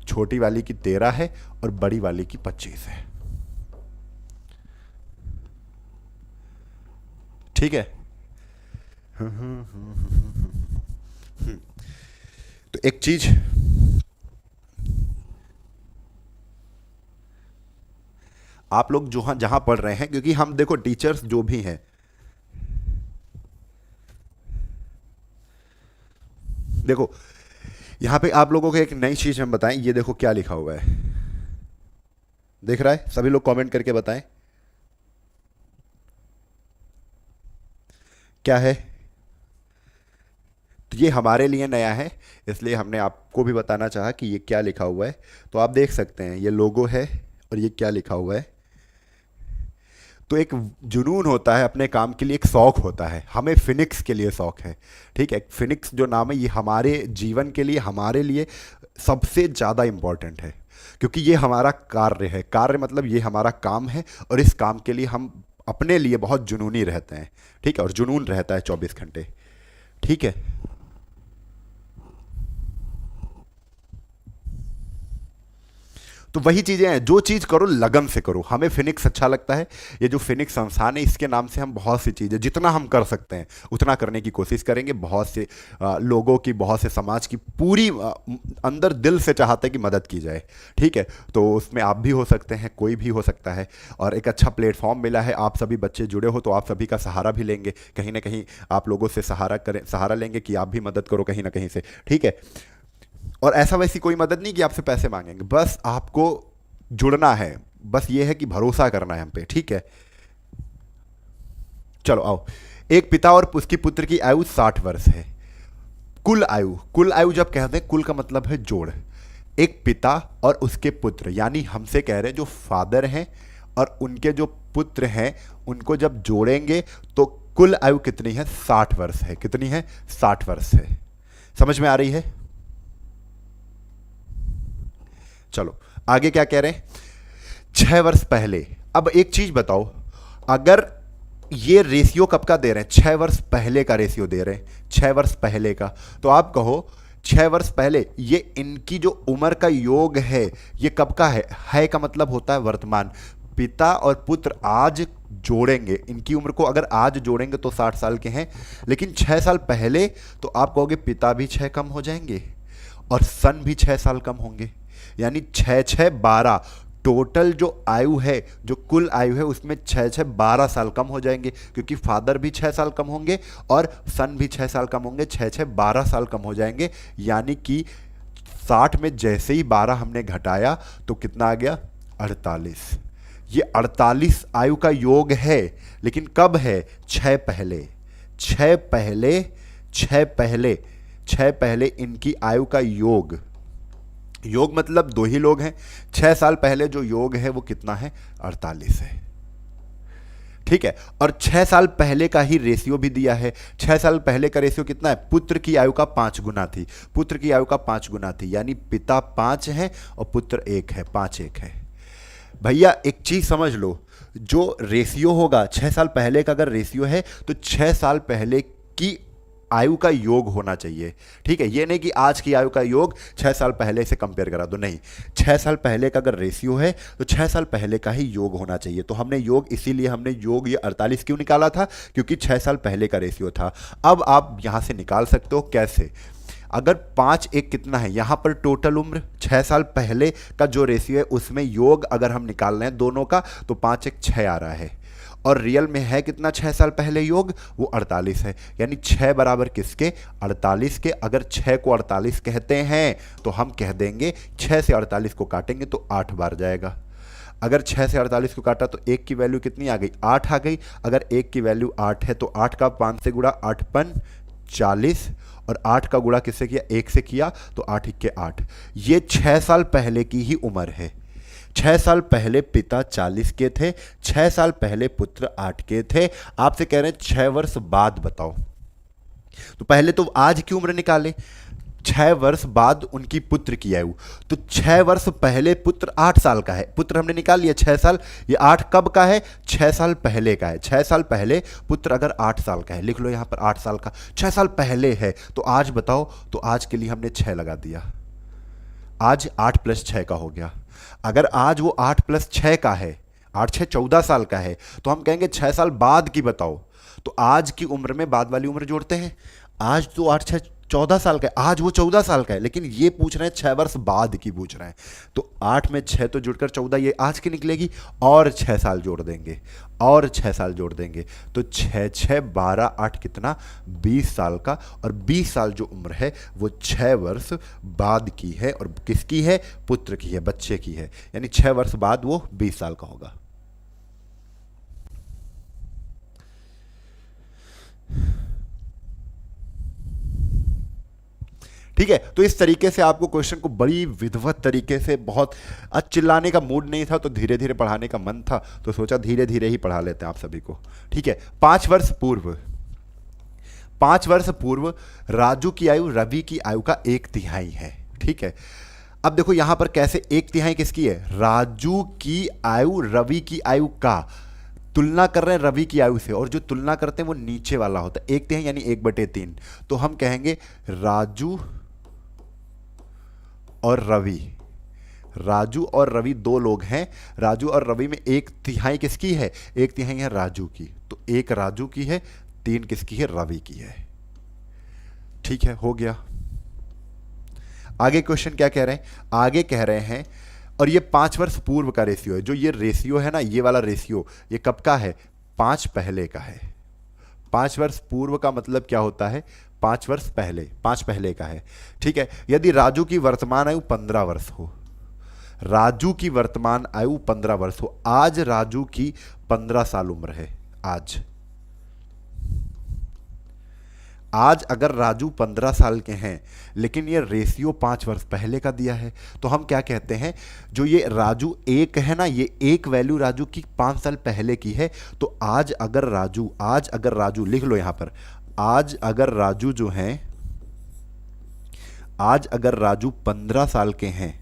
छोटी वाली की 13 है और बड़ी वाली की 25 है। ठीक है। तो एक चीज आप लोग जहां पढ़ रहे हैं, क्योंकि हम देखो टीचर्स जो भी हैं, देखो यहां पे आप लोगों को एक नई चीज हम बताएं। ये देखो क्या लिखा हुआ है, देख रहा है? सभी लोग कमेंट करके बताएं क्या है। तो ये हमारे लिए नया है, इसलिए हमने आपको भी बताना चाहा कि ये क्या लिखा हुआ है। तो आप देख सकते हैं ये लोगो है और ये क्या लिखा हुआ है। तो एक जुनून होता है अपने काम के लिए, एक शौक होता है। हमें फिनिक्स के लिए शौक है। ठीक है, फिनिक्स जो नाम है ये हमारे जीवन के लिए, हमारे लिए सबसे ज़्यादा इम्पॉर्टेंट है, क्योंकि ये हमारा कार्य है। कार्य मतलब ये हमारा काम है और इस काम के लिए हम अपने लिए बहुत जुनूनी रहते हैं। ठीक है, और जुनून रहता है 24 घंटे। ठीक है, तो वही चीज़ें हैं, जो चीज़ करो लगन से करो। हमें फिनिक्स अच्छा लगता है। ये जो फिनिक्स संस्थान है इसके नाम से हम बहुत सी चीज़ें, जितना हम कर सकते हैं उतना करने की कोशिश करेंगे। बहुत से लोगों की, बहुत से समाज की पूरी अंदर दिल से चाहते हैं कि मदद की जाए। ठीक है, तो उसमें आप भी हो सकते हैं, कोई भी हो सकता है। और एक अच्छा प्लेटफॉर्म मिला है, आप सभी बच्चे जुड़े हो तो आप सभी का सहारा भी लेंगे, कहीं ना कहीं आप लोगों से सहारा लेंगे कि आप भी मदद करो कहीं ना कहीं से। ठीक है, और ऐसा वैसी कोई मदद नहीं कि आपसे पैसे मांगेंगे, बस आपको जुड़ना है, बस ये है कि भरोसा करना है हम पे। ठीक है, चलो आओ। एक पिता और उसकी पुत्र की आयु 60 वर्ष है। कुल आयु जब कहते हैं, कुल का मतलब है जोड़। एक पिता और उसके पुत्र, यानी हमसे कह रहे हैं जो फादर हैं और उनके जो पुत्र हैं, उनको जब जोड़ेंगे तो कुल आयु कितनी है? 60 वर्ष है। कितनी है? 60 वर्ष है। समझ में आ रही है? चलो आगे क्या कह रहे हैं? 6 वर्ष पहले। अब एक चीज बताओ, अगर ये रेशियो कब का दे रहे हैं? 6 वर्ष पहले का रेशियो दे रहे हैं, 6 वर्ष पहले का। तो आप कहो 6 वर्ष पहले, ये इनकी जो उम्र का योग है ये कब का है का मतलब होता है वर्तमान। पिता और पुत्र आज जोड़ेंगे, इनकी उम्र को अगर आज जोड़ेंगे तो 60 साल के हैं, लेकिन 6 साल पहले तो आप कहोगे पिता भी 6 कम हो जाएंगे और सन भी 6 साल कम होंगे, यानी 6 6 12। टोटल जो आयु है, जो कुल आयु है, उसमें 6 6 12 साल कम हो जाएंगे, क्योंकि फादर भी 6 साल कम होंगे और सन भी 6 साल कम होंगे, 6 6 12 साल कम हो जाएंगे। यानी कि 60 में जैसे ही 12 हमने घटाया तो कितना आ गया? 48। ये 48 आयु का योग है, लेकिन कब है? 6 पहले। 6 पहले 6 पहले 6 पहले इनकी आयु का योग मतलब 2 ही लोग हैं। 6 साल पहले जो योग है वो कितना है? 48 है। ठीक है, और 6 साल पहले का ही रेशियो भी दिया है। 6 साल पहले का रेशियो कितना है? पुत्र की आयु का 5 गुना थी। पुत्र की आयु का 5 गुना थी, यानी पिता 5 है और पुत्र 1 है, 5 1 है। भैया एक चीज समझ लो, जो रेशियो होगा 6 साल पहले का, अगर रेशियो है तो 6 साल पहले की आयु का योग होना चाहिए। ठीक है, ये नहीं कि आज की आयु का योग 6 साल पहले से कंपेयर करा दो, नहीं, 6 साल पहले का अगर रेशियो है तो 6 साल पहले का ही योग होना चाहिए। तो हमने योग, इसीलिए हमने योग ये 48 क्यों निकाला था, क्योंकि 6 साल पहले का रेशियो था। अब आप यहां से निकाल सकते हो कैसे, अगर 5 1 कितना है, यहां पर टोटल उम्र 6 साल पहले का जो रेशियो है उसमें योग अगर हम निकाल रहे हैं दोनों का, तो 5 1 6 आ रहा है, और रियल में है कितना 6 साल पहले योग, वो 48 है। यानी 6 बराबर किसके, 48 के। अगर 6 को 48 कहते हैं तो हम कह देंगे 6 से 48 को काटेंगे तो 8 बार जाएगा। अगर 6 से 48 को काटा तो 1 की वैल्यू कितनी आ गई, 8 आ गई। अगर 1 की वैल्यू 8 है तो 8 का 5 से गुणा, 8 पन 40, और 8 का गुणा किससे किया, 1 से किया, तो 8 1 के 8। ये 6 साल पहले की ही उम्र है। 6 साल पहले पिता 40 के थे, 6 साल पहले पुत्र 8 के थे। आपसे कह रहे हैं 6 वर्ष बाद बताओ, तो पहले तो आज की उम्र निकाले, 6 वर्ष बाद उनकी पुत्र की आयु, तो 6 वर्ष पहले पुत्र 8 साल का है, पुत्र हमने निकाल लिया 6 साल, ये 8 कब का है, 6 साल पहले का है। 6 साल पहले पुत्र अगर 8 साल का है, लिख लो यहां पर 8 साल का, 6 साल पहले है, तो आज बताओ, तो आज के लिए हमने 6 लगा दिया, आज 8 + 6 का हो गया। अगर आज वो 8 + 6 का है, 8 6 14 साल का है, तो हम कहेंगे 6 साल बाद की बताओ, तो आज की उम्र में बाद वाली उम्र जोड़ते हैं। आज तो 8 6 14 साल का है, आज वो 14 साल का है, लेकिन ये पूछ रहे हैं 6 वर्ष बाद की पूछ रहे हैं, तो 8 में 6 तो जुड़कर 14, ये आज की निकलेगी, और 6 साल जोड़ देंगे, और 6 साल जोड़ देंगे, तो 6 6 12 8 कितना, 20 साल का। और 20 साल जो उम्र है वो 6 वर्ष बाद की है, और किसकी है, पुत्र की है, बच्चे की है, यानी 6 वर्ष बाद वो 20 साल का होगा। ठीक है, तो इस तरीके से आपको क्वेश्चन को बड़ी विधिवत तरीके से, बहुत आज चिल्लाने का मूड नहीं था तो धीरे धीरे पढ़ाने का मन था, तो सोचा धीरे धीरे ही पढ़ा लेते हैं आप सभी को। ठीक है, 5 वर्ष पूर्व, 5 वर्ष पूर्व राजू की आयु रवि की आयु का 1/3 है। ठीक है, अब देखो यहां पर कैसे 1/3 किसकी है, राजू की आयु रवि की आयु का, तुलना कर रहे हैं रवि की आयु से, और जो तुलना करते हैं वो नीचे वाला होता है, 1/3 यानी 1/3। तो हम कहेंगे राजू और रवि, राजू और रवि 2 लोग हैं, राजू और रवि में 1/3 किसकी है, 1/3 है राजू की, तो 1 राजू की है, 3 किसकी है, रवि की है। ठीक है, हो गया। आगे क्वेश्चन क्या कह रहे हैं, आगे कह रहे हैं, और ये 5 वर्ष पूर्व का रेशियो है, जो ये रेशियो है ना, ये वाला रेशियो, ये कब का है, 5 पहले का है। 5 वर्ष पूर्व का मतलब क्या होता है, 5 वर्ष पहले, 5 पहले का है। ठीक है, यदि राजू की वर्तमान आयु 15 वर्ष हो, राजू की वर्तमान आयु 15 वर्ष हो, आज राजू की 15 साल उम्र है, आज अगर राजू 15 साल के हैं, लेकिन ये रेशियो 5 वर्ष पहले का दिया है, तो हम क्या कहते हैं, जो ये राजू 1 है ना, ये 1 वैल्यू राजू की 5 साल पहले की है, तो आज अगर राजू लिख लो यहां पर, आज अगर राजू जो हैं, आज अगर राजू 15 साल के हैं,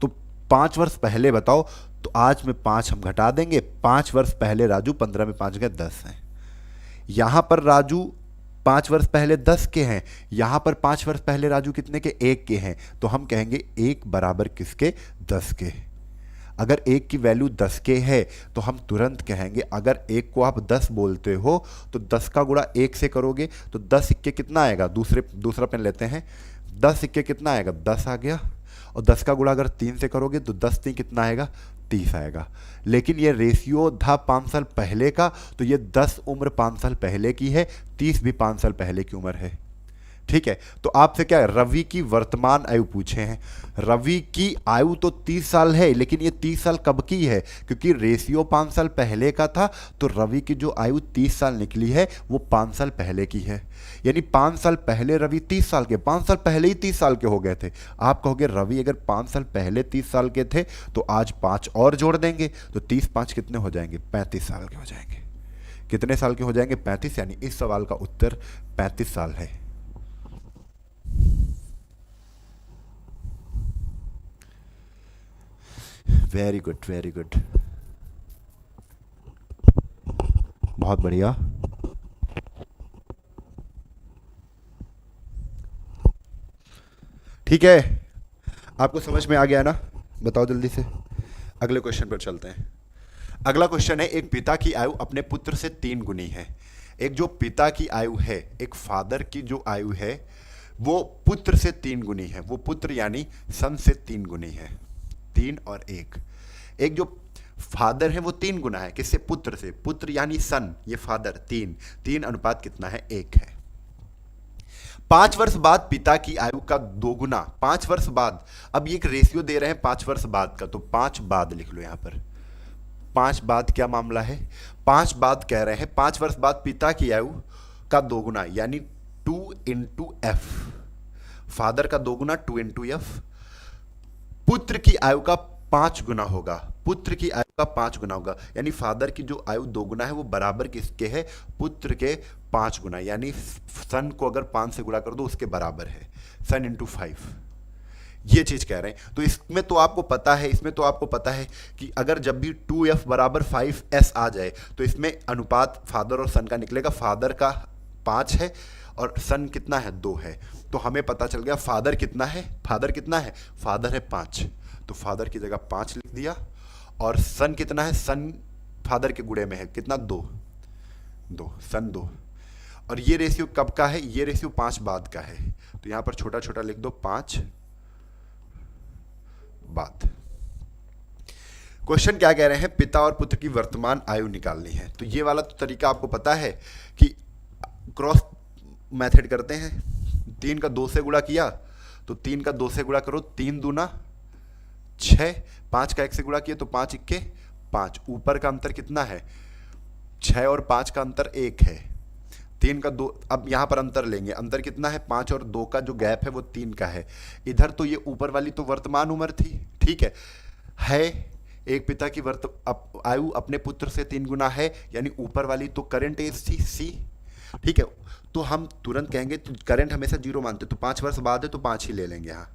तो 5 वर्ष पहले बताओ, तो आज में 5 हम घटा देंगे, 5 वर्ष पहले राजू, 15 में 5 गए 10 हैं। यहां पर राजू 5 वर्ष पहले 10 के हैं, यहां पर 5 वर्ष पहले राजू कितने के, 1 के हैं, तो हम कहेंगे 1 बराबर किसके, 10 के। अगर 1 की वैल्यू 10 के है तो हम तुरंत कहेंगे, अगर 1 को आप 10 बोलते हो तो 10 का गुणा 1 से करोगे तो 10 सिक्के कितना आएगा, दूसरा पेन लेते हैं, 10 सिक्के कितना आएगा, 10 आ गया, और 10 का गुणा अगर 3 से करोगे तो 10 3 कितना आएगा, 30 आएगा। लेकिन ये रेशियो था 5 साल पहले का, तो ये 10 उम्र 5 साल पहले की है, 30 भी 5 साल पहले की उम्र है। ठीक है, तो आपसे क्या है, रवि की वर्तमान आयु पूछे हैं, रवि की आयु तो 30 साल है, लेकिन ये 30 साल कब की है, क्योंकि रेशियो 5 साल पहले का था, तो रवि की जो आयु 30 साल निकली है वो 5 साल पहले की है। यानी 5 साल पहले रवि 30 साल के, 5 साल पहले ही 30 साल के हो गए थे। आप कहोगे रवि अगर 5 साल पहले 30 साल के थे तो आज 5 और जोड़ देंगे, तो 30 5 कितने हो जाएंगे, 35 साल के हो जाएंगे। कितने साल के हो जाएंगे, 35, यानी इस सवाल का उत्तर 35 साल है। Very good, very good. बहुत बढ़िया। ठीक है, आपको समझ में आ गया ना? बताओ जल्दी से, अगले क्वेश्चन पर चलते हैं। अगला क्वेश्चन है, एक पिता की आयु अपने पुत्र से 3 गुनी है। एक जो पिता की आयु है, एक फादर की जो आयु है वो पुत्र से 3 गुनी है। वो पुत्र यानी सन से 3 गुनी है। 3 और 1, एक जो फादर है वो 3 गुना है। किससे? पुत्र से। पुत्र यानी सन, ये फादर 3, 3 अनुपात कितना है? 1 है। 5 वर्ष बाद पिता की आयु का 2 गुना। 5 वर्ष बाद, अब ये एक रेशियो दे रहे हैं 5 वर्ष बाद का, तो 5 बाद लिख लो यहां पर। 5 बाद क्या मामला है? 5 बाद कह रहे हैं 5 वर्ष बाद पिता की आयु का 2 गुना, यानी 2 इंटू एफ। फादर का 2 गुना 2 इंटू एफ। पुत्र की आयु का 5 गुना होगा। पुत्र की आयु का 5 गुना होगा, यानी फादर की जो आयु 2 गुना है वो बराबर किसके है? पुत्र के 5 गुना, यानी सन को अगर 5 से गुणा कर दो उसके बराबर है। सन इंटू 5, ये चीज कह रहे हैं। तो इसमें तो आपको पता है कि अगर जब भी 2f बराबर 5s आ जाए तो इसमें अनुपात फादर और सन का निकलेगा। फादर का 5 है और सन कितना है? 2 है। तो हमें पता चल गया फादर कितना है? फादर है 5, तो फादर की जगह 5 लिख दिया। और सन कितना है? सन फादर के गुणे में है कितना? 2, सन 2। और ये रेशियो कब का है? ये रेशियो 5 बाद का है, तो यहां पर छोटा छोटा लिख दो 5 बाद। क्वेश्चन क्या कह रहे हैं? पिता और पुत्र की वर्तमान आयु निकालनी है। तो ये वाला तो तरीका आपको पता है कि क्रॉस मेथड करते हैं। 3 का 2 से गुणा किया तो 3 का 2 से गुणा करो, 3 दूना 6, 5 का 1 से गुणा किया तो 5 इक्के 5। ऊपर का अंतर कितना है? 6 और 5 का अंतर 1 है। 3 का 2, अब यहां पर अंतर लेंगे, अंतर कितना है? 5 और 2 का जो गैप है वो 3 का है। इधर तो ये ऊपर वाली तो वर्तमान उम्र थी, ठीक है। एक पिता की आयु अपने पुत्र से 3 गुना है, यानी ऊपर वाली तो करंट एज थी सी, ठीक है। तो हम तुरंत कहेंगे, तो करंट हमेशा 0 मानते, तो 5 वर्ष बाद है तो 5 ही ले लेंगे। यहाँ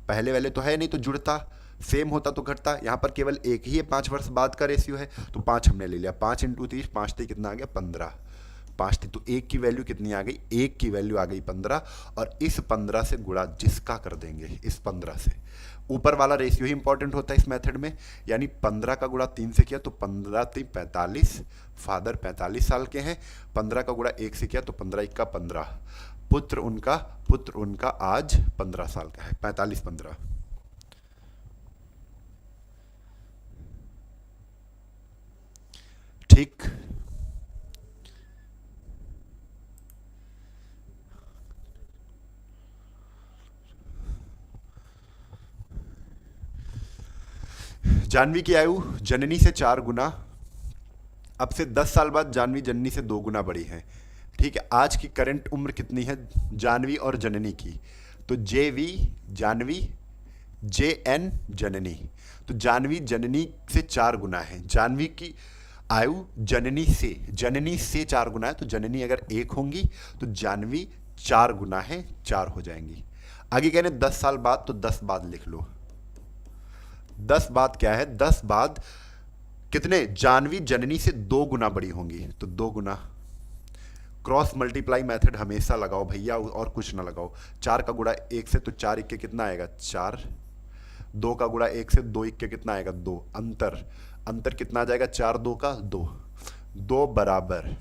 पहले वाले तो है नहीं, तो जुड़ता सेम होता तो घटता। यहाँ पर केवल एक ही है 5 वर्ष बाद का रेशियो है, तो 5 हमने ले लिया। 5 इंटू 30, 5 थी कितना आ गया? 15। 5 थी तो 1 की वैल्यू कितनी आ गई? 1 की वैल्यू आ गई 15। और इस 15 से गुणा जिसका कर देंगे, इस 15 से। ऊपर वाला रेशियो ही इंपॉर्टेंट होता है इस मेथड में, यानी 15 का गुणा 3 से किया तो 15 3 45। फादर 45 साल के हैं। 15 का गुणा 1 से किया तो 15 1 का 15। पुत्र उनका आज 15 साल का है। 45 15। ठीक। जानवी की आयु जननी से 4 गुना। अब से 10 साल बाद जानवी जननी से 2 गुना बड़ी है, ठीक है। आज की करंट उम्र कितनी है जानवी और जननी की? तो JV जानवी, JN जननी। तो जानवी जननी से 4 गुना है। जानवी की आयु जननी से 4 गुना है, तो जननी अगर 1 होंगी तो जानवी 4 गुना है, 4 हो जाएंगी। आगे कहने 10 साल बाद, तो 10 बाद लिख लो। 10 बाद क्या है? 10 बाद कितने? जानवी जननी से 2 गुना बड़ी होंगी, तो 2 गुना। क्रॉस मल्टीप्लाई मेथड हमेशा लगाओ भैया, और कुछ ना लगाओ। 4 का गुणा 1 से, तो 4 1 के कितना आएगा? 4। 2 का गुणा 1 से, 2 1 के कितना आएगा? 2। अंतर कितना आ जाएगा? 4 2 का 2। 2 बराबर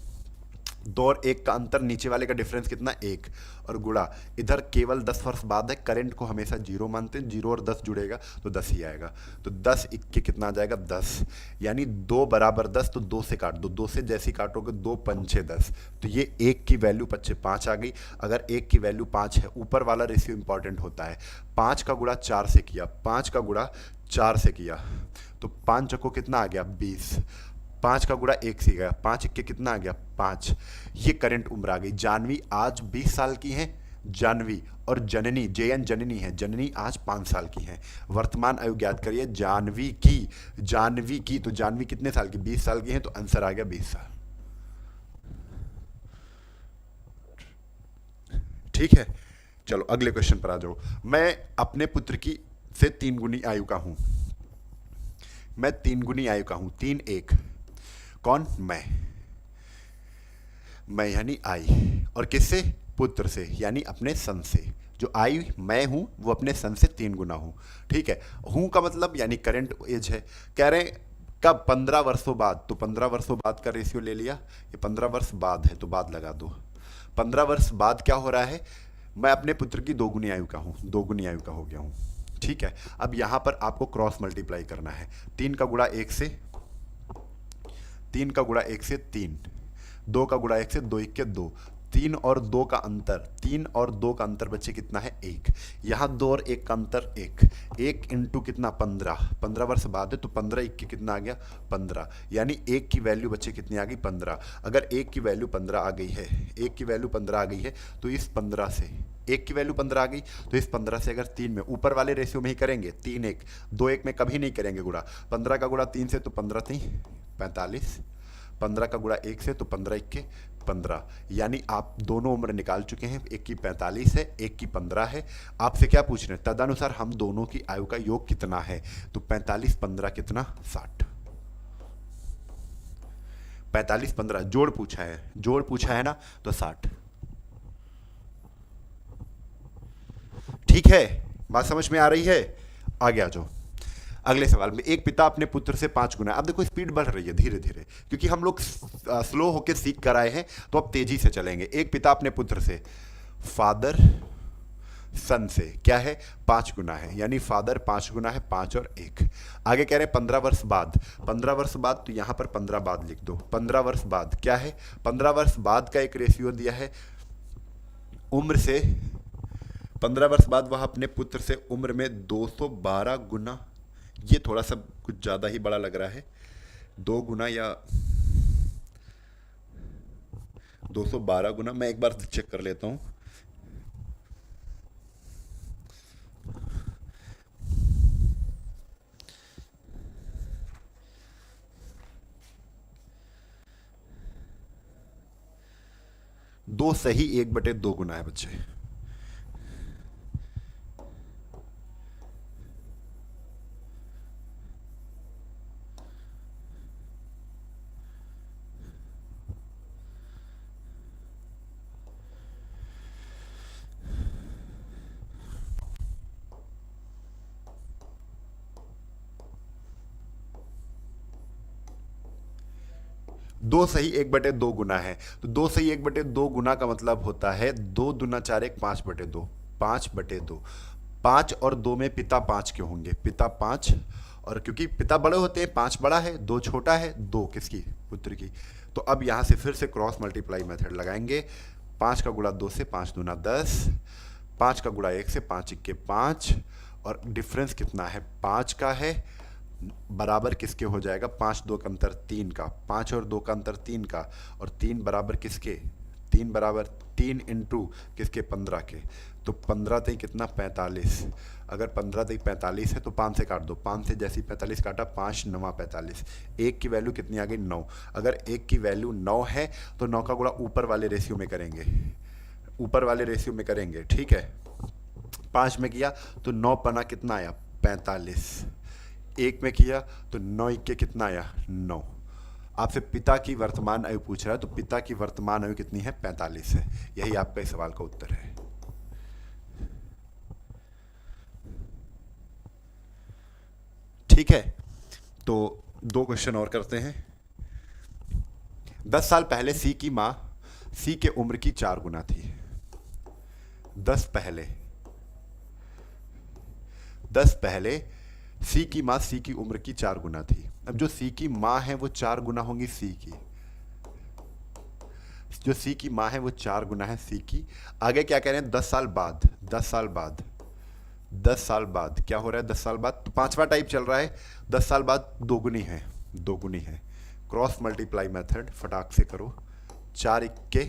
2 और 1 का अंतर, नीचे वाले का डिफरेंस कितना? 1। और गुणा इधर केवल 10 वर्ष बाद है। करंट को हमेशा 0 मानते हैं, 0 और 10 जुड़ेगा तो 10 ही आएगा। तो 10 1 के कितना आ जाएगा? 10। यानी 2 बराबर 10, तो 2 से काट दो। 2 से जैसे ही काटोगे 2 पंचे 10, तो ये 1 की वैल्यू 5 आ गई। अगर 1 की वैल्यू 5 है, ऊपर वाला रेशियो इंपॉर्टेंट होता है। 5 का गुणा 4 से किया, 5 का गुणा 4 से किया तो 5 चक्को कितना आ गया? 20। 5 का गुणा 1 से गया, 5 1 के कितना आ गया? 5। ये करंट उम्र आ गई। जानवी आज 20 साल की है, जानवी, और जननी JN जननी है, जननी आज 5 साल की है। वर्तमान आयु ज्ञात करिए जानवी की। तो जानवी कितने साल की? 20 साल की है, तो आंसर आ गया 20 साल। ठीक है, चलो अगले क्वेश्चन पर आ जाओ। मैं अपने पुत्र की से 3 गुनी आयु का हूं। मैं 3 गुनी आयु का हूं, 3 1। कौन? मैं। मैं यानी आई, और किससे? पुत्र से, यानी अपने सन से। जो आई मैं हूं वो अपने सन से 3 गुना हूं। ठीक है, हूं का मतलब यानी करंट एज है। कह रहे हैं कब? 15 वर्षों बाद, तो 15 वर्षों बाद का रेशियो ले लिया। ये 15 वर्ष बाद है तो बाद लगा दो। 15 वर्ष बाद क्या हो रहा है? मैं अपने पुत्र की 2 गुनी आयु का हूँ, 2 गुनी आयु का हो गया हूँ। ठीक है, अब यहाँ पर आपको क्रॉस मल्टीप्लाई करना है। 3 का गुणा 1 से 3, 2 का गुणा 1 से 2 1 के 2, 3 और 2 का अंतर, 3 और 2 का अंतर बच्चे कितना है? 1। यहाँ 2 और 1 का अंतर 1 इंटू कितना? 15। 15 वर्ष बाद है तो 15 1 के कितना आ गया? 15। यानी 1 की वैल्यू बच्चे कितनी आ गई? 15। अगर 1 की वैल्यू 15 आ गई है, 1 की वैल्यू 15 आ गई है, तो इस 15 से 1 की वैल्यू 15 आ गई, तो इस 15 से अगर 3 में ऊपर वाले रेशियो में ही करेंगे, 3 1 2 1 में कभी नहीं करेंगे गुणा। 15 का गुणा 3 से तो 15 3 45, 15 का गुणा 1 से तो 15 1 के 15। यानी आप दोनों उम्र निकाल चुके हैं, एक की 45 है, एक की 15 है। आपसे क्या पूछ रहे हैं? तदनुसार हम दोनों की आयु का योग कितना है? तो 45 15 कितना? 60। 45 15 जोड़ पूछा है, जोड़ पूछा है ना, तो 60। ठीक है, बात समझ में आ रही है? आगे आ जाओ अगले सवाल में। एक पिता अपने पुत्र से 5 गुना। अब देखो स्पीड बढ़ रही है धीरे धीरे, क्योंकि हम लोग स्लो होकर सीख कर आए हैं, तो अब तेजी से चलेंगे। एक पिता अपने पुत्र से, फादर सन से क्या है? 5 गुना है, यानी फादर 5 गुना है, 5 और 1। आगे कह रहे हैं 15 वर्ष बाद। 15 वर्ष बाद, तो यहां पर 15 बाद लिख दो। 15 वर्ष बाद क्या है? 15 वर्ष बाद का एक रेशियो दिया है उम्र से। 15 वर्ष बाद वह अपने पुत्र से उम्र में 212 गुना, ये थोड़ा सा कुछ ज़्यादा ही बड़ा लग रहा है, 2 गुना या 212 गुना। मैं एक बार चेक कर लेता हूँ। दो सही 1/2 गुना है बच्चे। दो सही 1/2 गुना है, तो 2 सही 1/2 गुना का मतलब होता है 2 दूना 4 1 5/2, 5/2। 5 और 2 में पिता 5 के होंगे, पिता 5, और क्योंकि पिता बड़े होते हैं, 5 बड़ा है, 2 छोटा है, 2 किसकी? पुत्र की। तो अब यहां से फिर से क्रॉस मल्टीप्लाई मेथड लगाएंगे। 5 का गुणा 2 से 5 दूना 10, 5 का गुणा 1 से 5 1 के 5, और डिफरेंस कितना है? 5 का है, बराबर किसके हो जाएगा? 5 2 का अंतर 3 का, 5 और 2 का अंतर 3 का, और 3 बराबर किसके? 3 बराबर 3 इंटू किसके? 15 के। तो 15 तक कितना? 45। अगर 15 तक 45 है तो 5 से काट दो, 5 से जैसे 45 काटा, 5 9 45। 1 की वैल्यू कितनी आ गई? 9। अगर 1 की वैल्यू 9 है तो 9 का गुणा ऊपर वाले रेशियो में करेंगे, ऊपर वाले रेशियो में करेंगे। ठीक है, 5 में किया तो 9 पना कितना आया? 45। 1 में किया तो 9 1 के कितना आया? 9। आपसे पिता की वर्तमान आयु पूछ रहा है, तो पिता की वर्तमान आयु कितनी है? 45 है। यही आपका इस सवाल का उत्तर है। ठीक है, तो 2 क्वेश्चन और करते हैं। 10 साल पहले सी की मां सी के उम्र की 4 गुना थी। 10 पहले सी की मां सी की उम्र की 4 गुना थी। अब जो सी की मां है वो 4 गुना होंगी सी की, जो सी की मां है वो 4 गुना है सी की। आगे क्या कह रहे हैं? 10 साल बाद, 10 साल बाद, 10 साल बाद क्या हो रहा है? 10 साल बाद तो 5वां टाइप चल रहा है। 10 साल बाद 2 गुनी है, 2 गुनी है। क्रॉस मल्टीप्लाई मेथड फटाक से करो। 4 1 के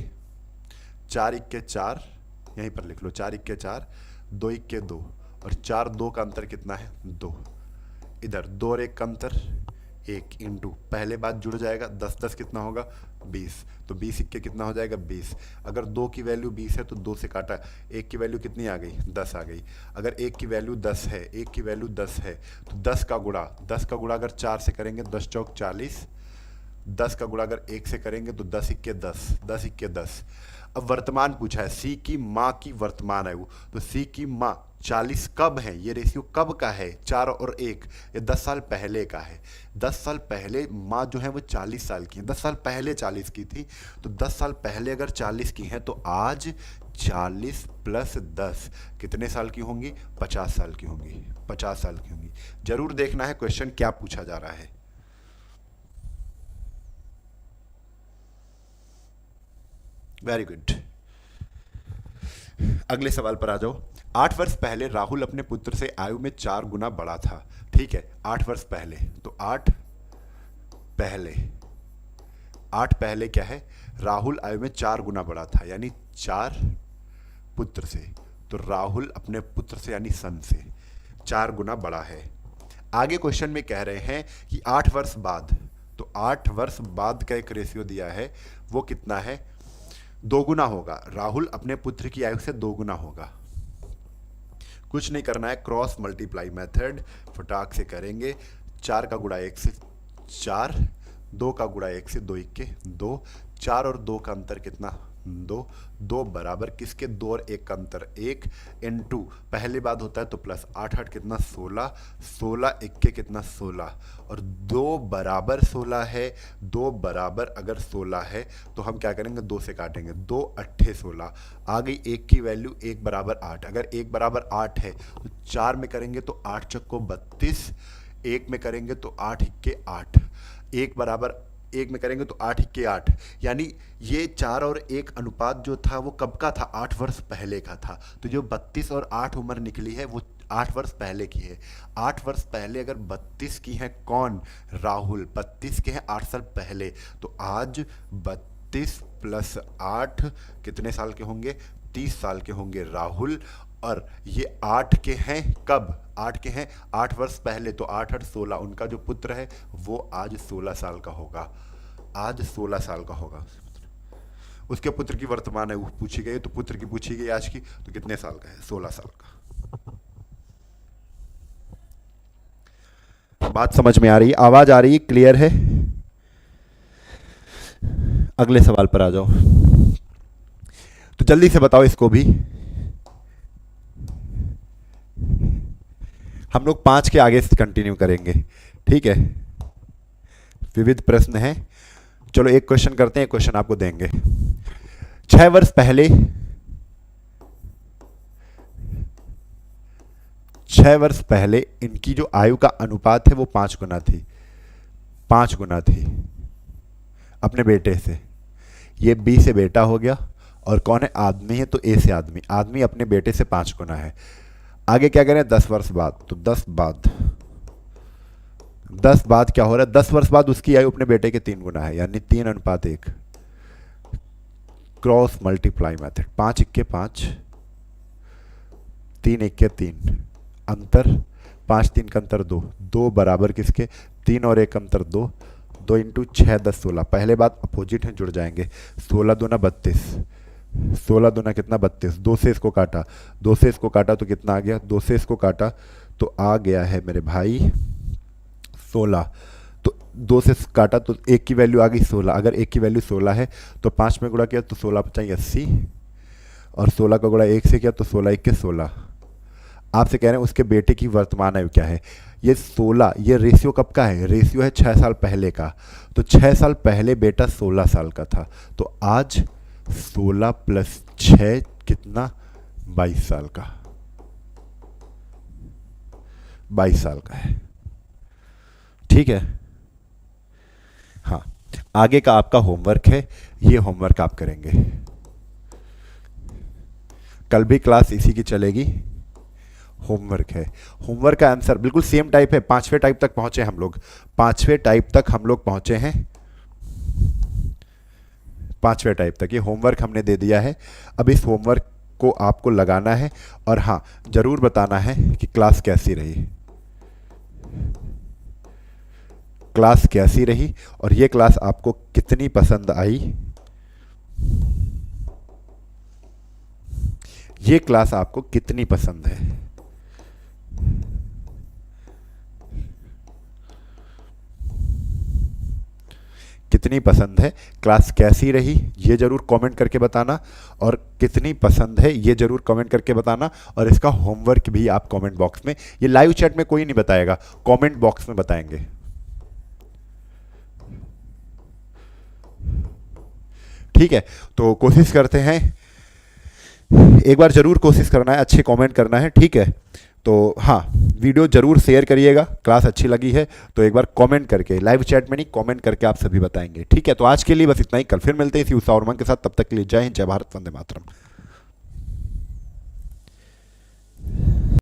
4, यहीं पर लिख लो। 4 1 के 4, 2 1 के 2, और 4 2 का अंतर कितना है? 2। इधर 2 और 1 का अंतर 1 इंटू पहले बात जुड़ जाएगा, 10 10 कितना होगा? 20। तो 20 1 के कितना हो जाएगा? 20। अगर 2 की वैल्यू 20 है तो 2 से काटा, 1 की वैल्यू कितनी आ गई? 10 आ गई। अगर 1 की वैल्यू 10 है, 1 की वैल्यू 10 है, तो 10 का गुणा अगर 4 से करेंगे, 10 चौक 40, 10 का गुणा अगर 1 से करेंगे तो 10 इक्के 10, 10 इक्के 10। अब वर्तमान पूछा है, सी की माँ की वर्तमान आयु, तो सी की माँ 40 कब है, ये रेशियो कब का है, 4 और 1, ये 10 साल पहले का है। 10 साल पहले माँ जो है वो 40 साल की है, 10 साल पहले 40 की थी, तो 10 साल पहले अगर 40 की हैं तो आज 40 प्लस 10 कितने साल की होंगी, 50 साल की होंगी, 50 साल की होंगी। जरूर देखना है क्वेश्चन क्या पूछा जा रहा है। वेरी गुड, अगले सवाल पर आ जाओ। 8 वर्ष पहले राहुल अपने पुत्र से आयु में 4 गुना बड़ा था। ठीक है, 8 वर्ष पहले, तो 8 पहले, 8 पहले क्या है, राहुल आयु में 4 गुना बड़ा था, यानी 4 पुत्र से, तो राहुल अपने पुत्र से यानी सन से 4 गुना बड़ा है। आगे क्वेश्चन में कह रहे हैं कि 8 वर्ष बाद, तो 8 वर्ष बाद का एक रेशियो दिया है, वो कितना है, 2 गुना होगा। राहुल अपने पुत्र की आयु से 2 गुना होगा। कुछ नहीं करना है, क्रॉस मल्टीप्लाई मेथड फटाक से करेंगे। 4 का गुणा 1 से 4, 2 का गुणा 1 से 2 इक्के 2, 4 और 2 का अंतर कितना, 2, 2 बराबर किसके, 2 और 1 का अंतर 1, इनटू पहले बात होता है तो प्लस 8 8 कितना 16, 16 इक्के कितना 16, और 2 बराबर 16 है, 2 बराबर अगर 16 है तो हम क्या करेंगे, 2 से काटेंगे, 2 अट्ठे 16, आ गई 1 की वैल्यू, 1 बराबर 8, अगर 1 बराबर 8 है तो 4 में करेंगे तो 8 चक्को 32, 1 में करेंगे तो 8 इक्के 8, 1 बराबर 1 में करेंगे तो 8 इक्के 8, यानी ये 4 और 1 अनुपात जो था वो कब का था, 8 वर्ष पहले का था। तो जो 32 और 8 उम्र निकली है वो 8 वर्ष पहले की है। 8 वर्ष पहले अगर 32 की है कौन, राहुल, 32 के हैं 8 साल पहले, तो आज 32 प्लस 8 कितने साल के होंगे, 30 साल के होंगे राहुल। और ये 8 के हैं कब, 8 के हैं 8 वर्ष पहले, तो 8 8 16, उनका जो पुत्र है वो आज 16 साल का होगा, आज 16 साल का होगा। उसके पुत्र की वर्तमान है वो पूछी गई, तो पुत्र की पूछी गई आज की, तो कितने साल का है, 16 साल का। बात समझ में आ रही है, आवाज आ रही है, क्लियर है। अगले सवाल पर आ जाओ, तो जल्दी से बताओ इसको भी। हम लोग 5 के आगे से कंटिन्यू करेंगे, ठीक है। विविध प्रश्न है, चलो एक क्वेश्चन करते हैं, एक क्वेश्चन आपको देंगे। 6 वर्ष पहले, 6 वर्ष पहले इनकी जो आयु का अनुपात है वो 5 गुना थी, 5 गुना थी अपने बेटे से। ये बी से बेटा हो गया, और कौन है, आदमी है, तो ए से आदमी, आदमी अपने बेटे से 5 गुना है। आगे क्या करें, 10 वर्ष बाद, तो 10 बाद, 10 बाद क्या हो रहा है, 10 वर्ष बाद उसकी आयु अपने बेटे के 3 गुना है, यानी 3:1। क्रॉस मल्टीप्लाई मेथड, 5 इक्के 5, 3 इक्के 3, अंतर 5 3 का अंतर 2, 2 बराबर किसके, 3 और 1 अंतर 2, 2 इंटू 6 10 16, पहले बात अपोजिट है, जुड़ जाएंगे, 16 दूना 32, 16 दूना कितना 32, 2 से इसको काटा, 2 से इसको काटा तो कितना आ गया, 2 से इसको काटा तो आ गया है मेरे भाई 16, तो 2 से काटा तो 1 की वैल्यू आ गई 16, अगर 1 की वैल्यू 16 है तो 5 में गुणा किया तो 16 5 80, और 16 का गुणा 1 से किया तो 16 1 के 16। आपसे कह रहे हैं उसके बेटे की वर्तमान आयु क्या है, ये 16, ये रेशियो कब का है, रेशियो है 6 साल पहले का, तो 6 साल पहले बेटा 16 साल का था, तो आज 16 प्लस 6 कितना, 22 साल का, 22 साल का है, ठीक है। हाँ, आगे का आपका होमवर्क है, ये होमवर्क आप करेंगे, कल भी क्लास इसी की चलेगी, होमवर्क है। होमवर्क का आंसर बिल्कुल सेम टाइप है, 5वें टाइप तक पहुंचे हम लोग, 5वें टाइप तक हम लोग पहुंचे हैं, 5वें टाइप तक ये होमवर्क हमने दे दिया है। अब इस होमवर्क को आपको लगाना है, और हाँ जरूर बताना है कि क्लास कैसी रही, क्लास कैसी रही, और ये क्लास आपको कितनी पसंद आई, ये क्लास आपको कितनी पसंद है। कितनी पसंद है, क्लास कैसी रही ये ज़रूर कमेंट करके बताना, और कितनी पसंद है ये ज़रूर कमेंट करके बताना, और इसका होमवर्क भी आप कमेंट बॉक्स में, ये लाइव चैट में कोई नहीं बताएगा, कमेंट बॉक्स में बताएंगे। ठीक है, तो कोशिश करते हैं, एक बार ज़रूर कोशिश करना है, अच्छे कमेंट करना है, ठीक है। तो हाँ, वीडियो ज़रूर शेयर करिएगा, क्लास अच्छी लगी है तो एक बार कमेंट करके, लाइव चैट में नहीं, कमेंट करके आप सभी बताएंगे, ठीक है। तो आज के लिए बस इतना ही, कल फिर मिलते हैं इसी उत्साह और उमंग के साथ, तब तक के लिए जय हिंद, जय भारत, वंदे मातरम।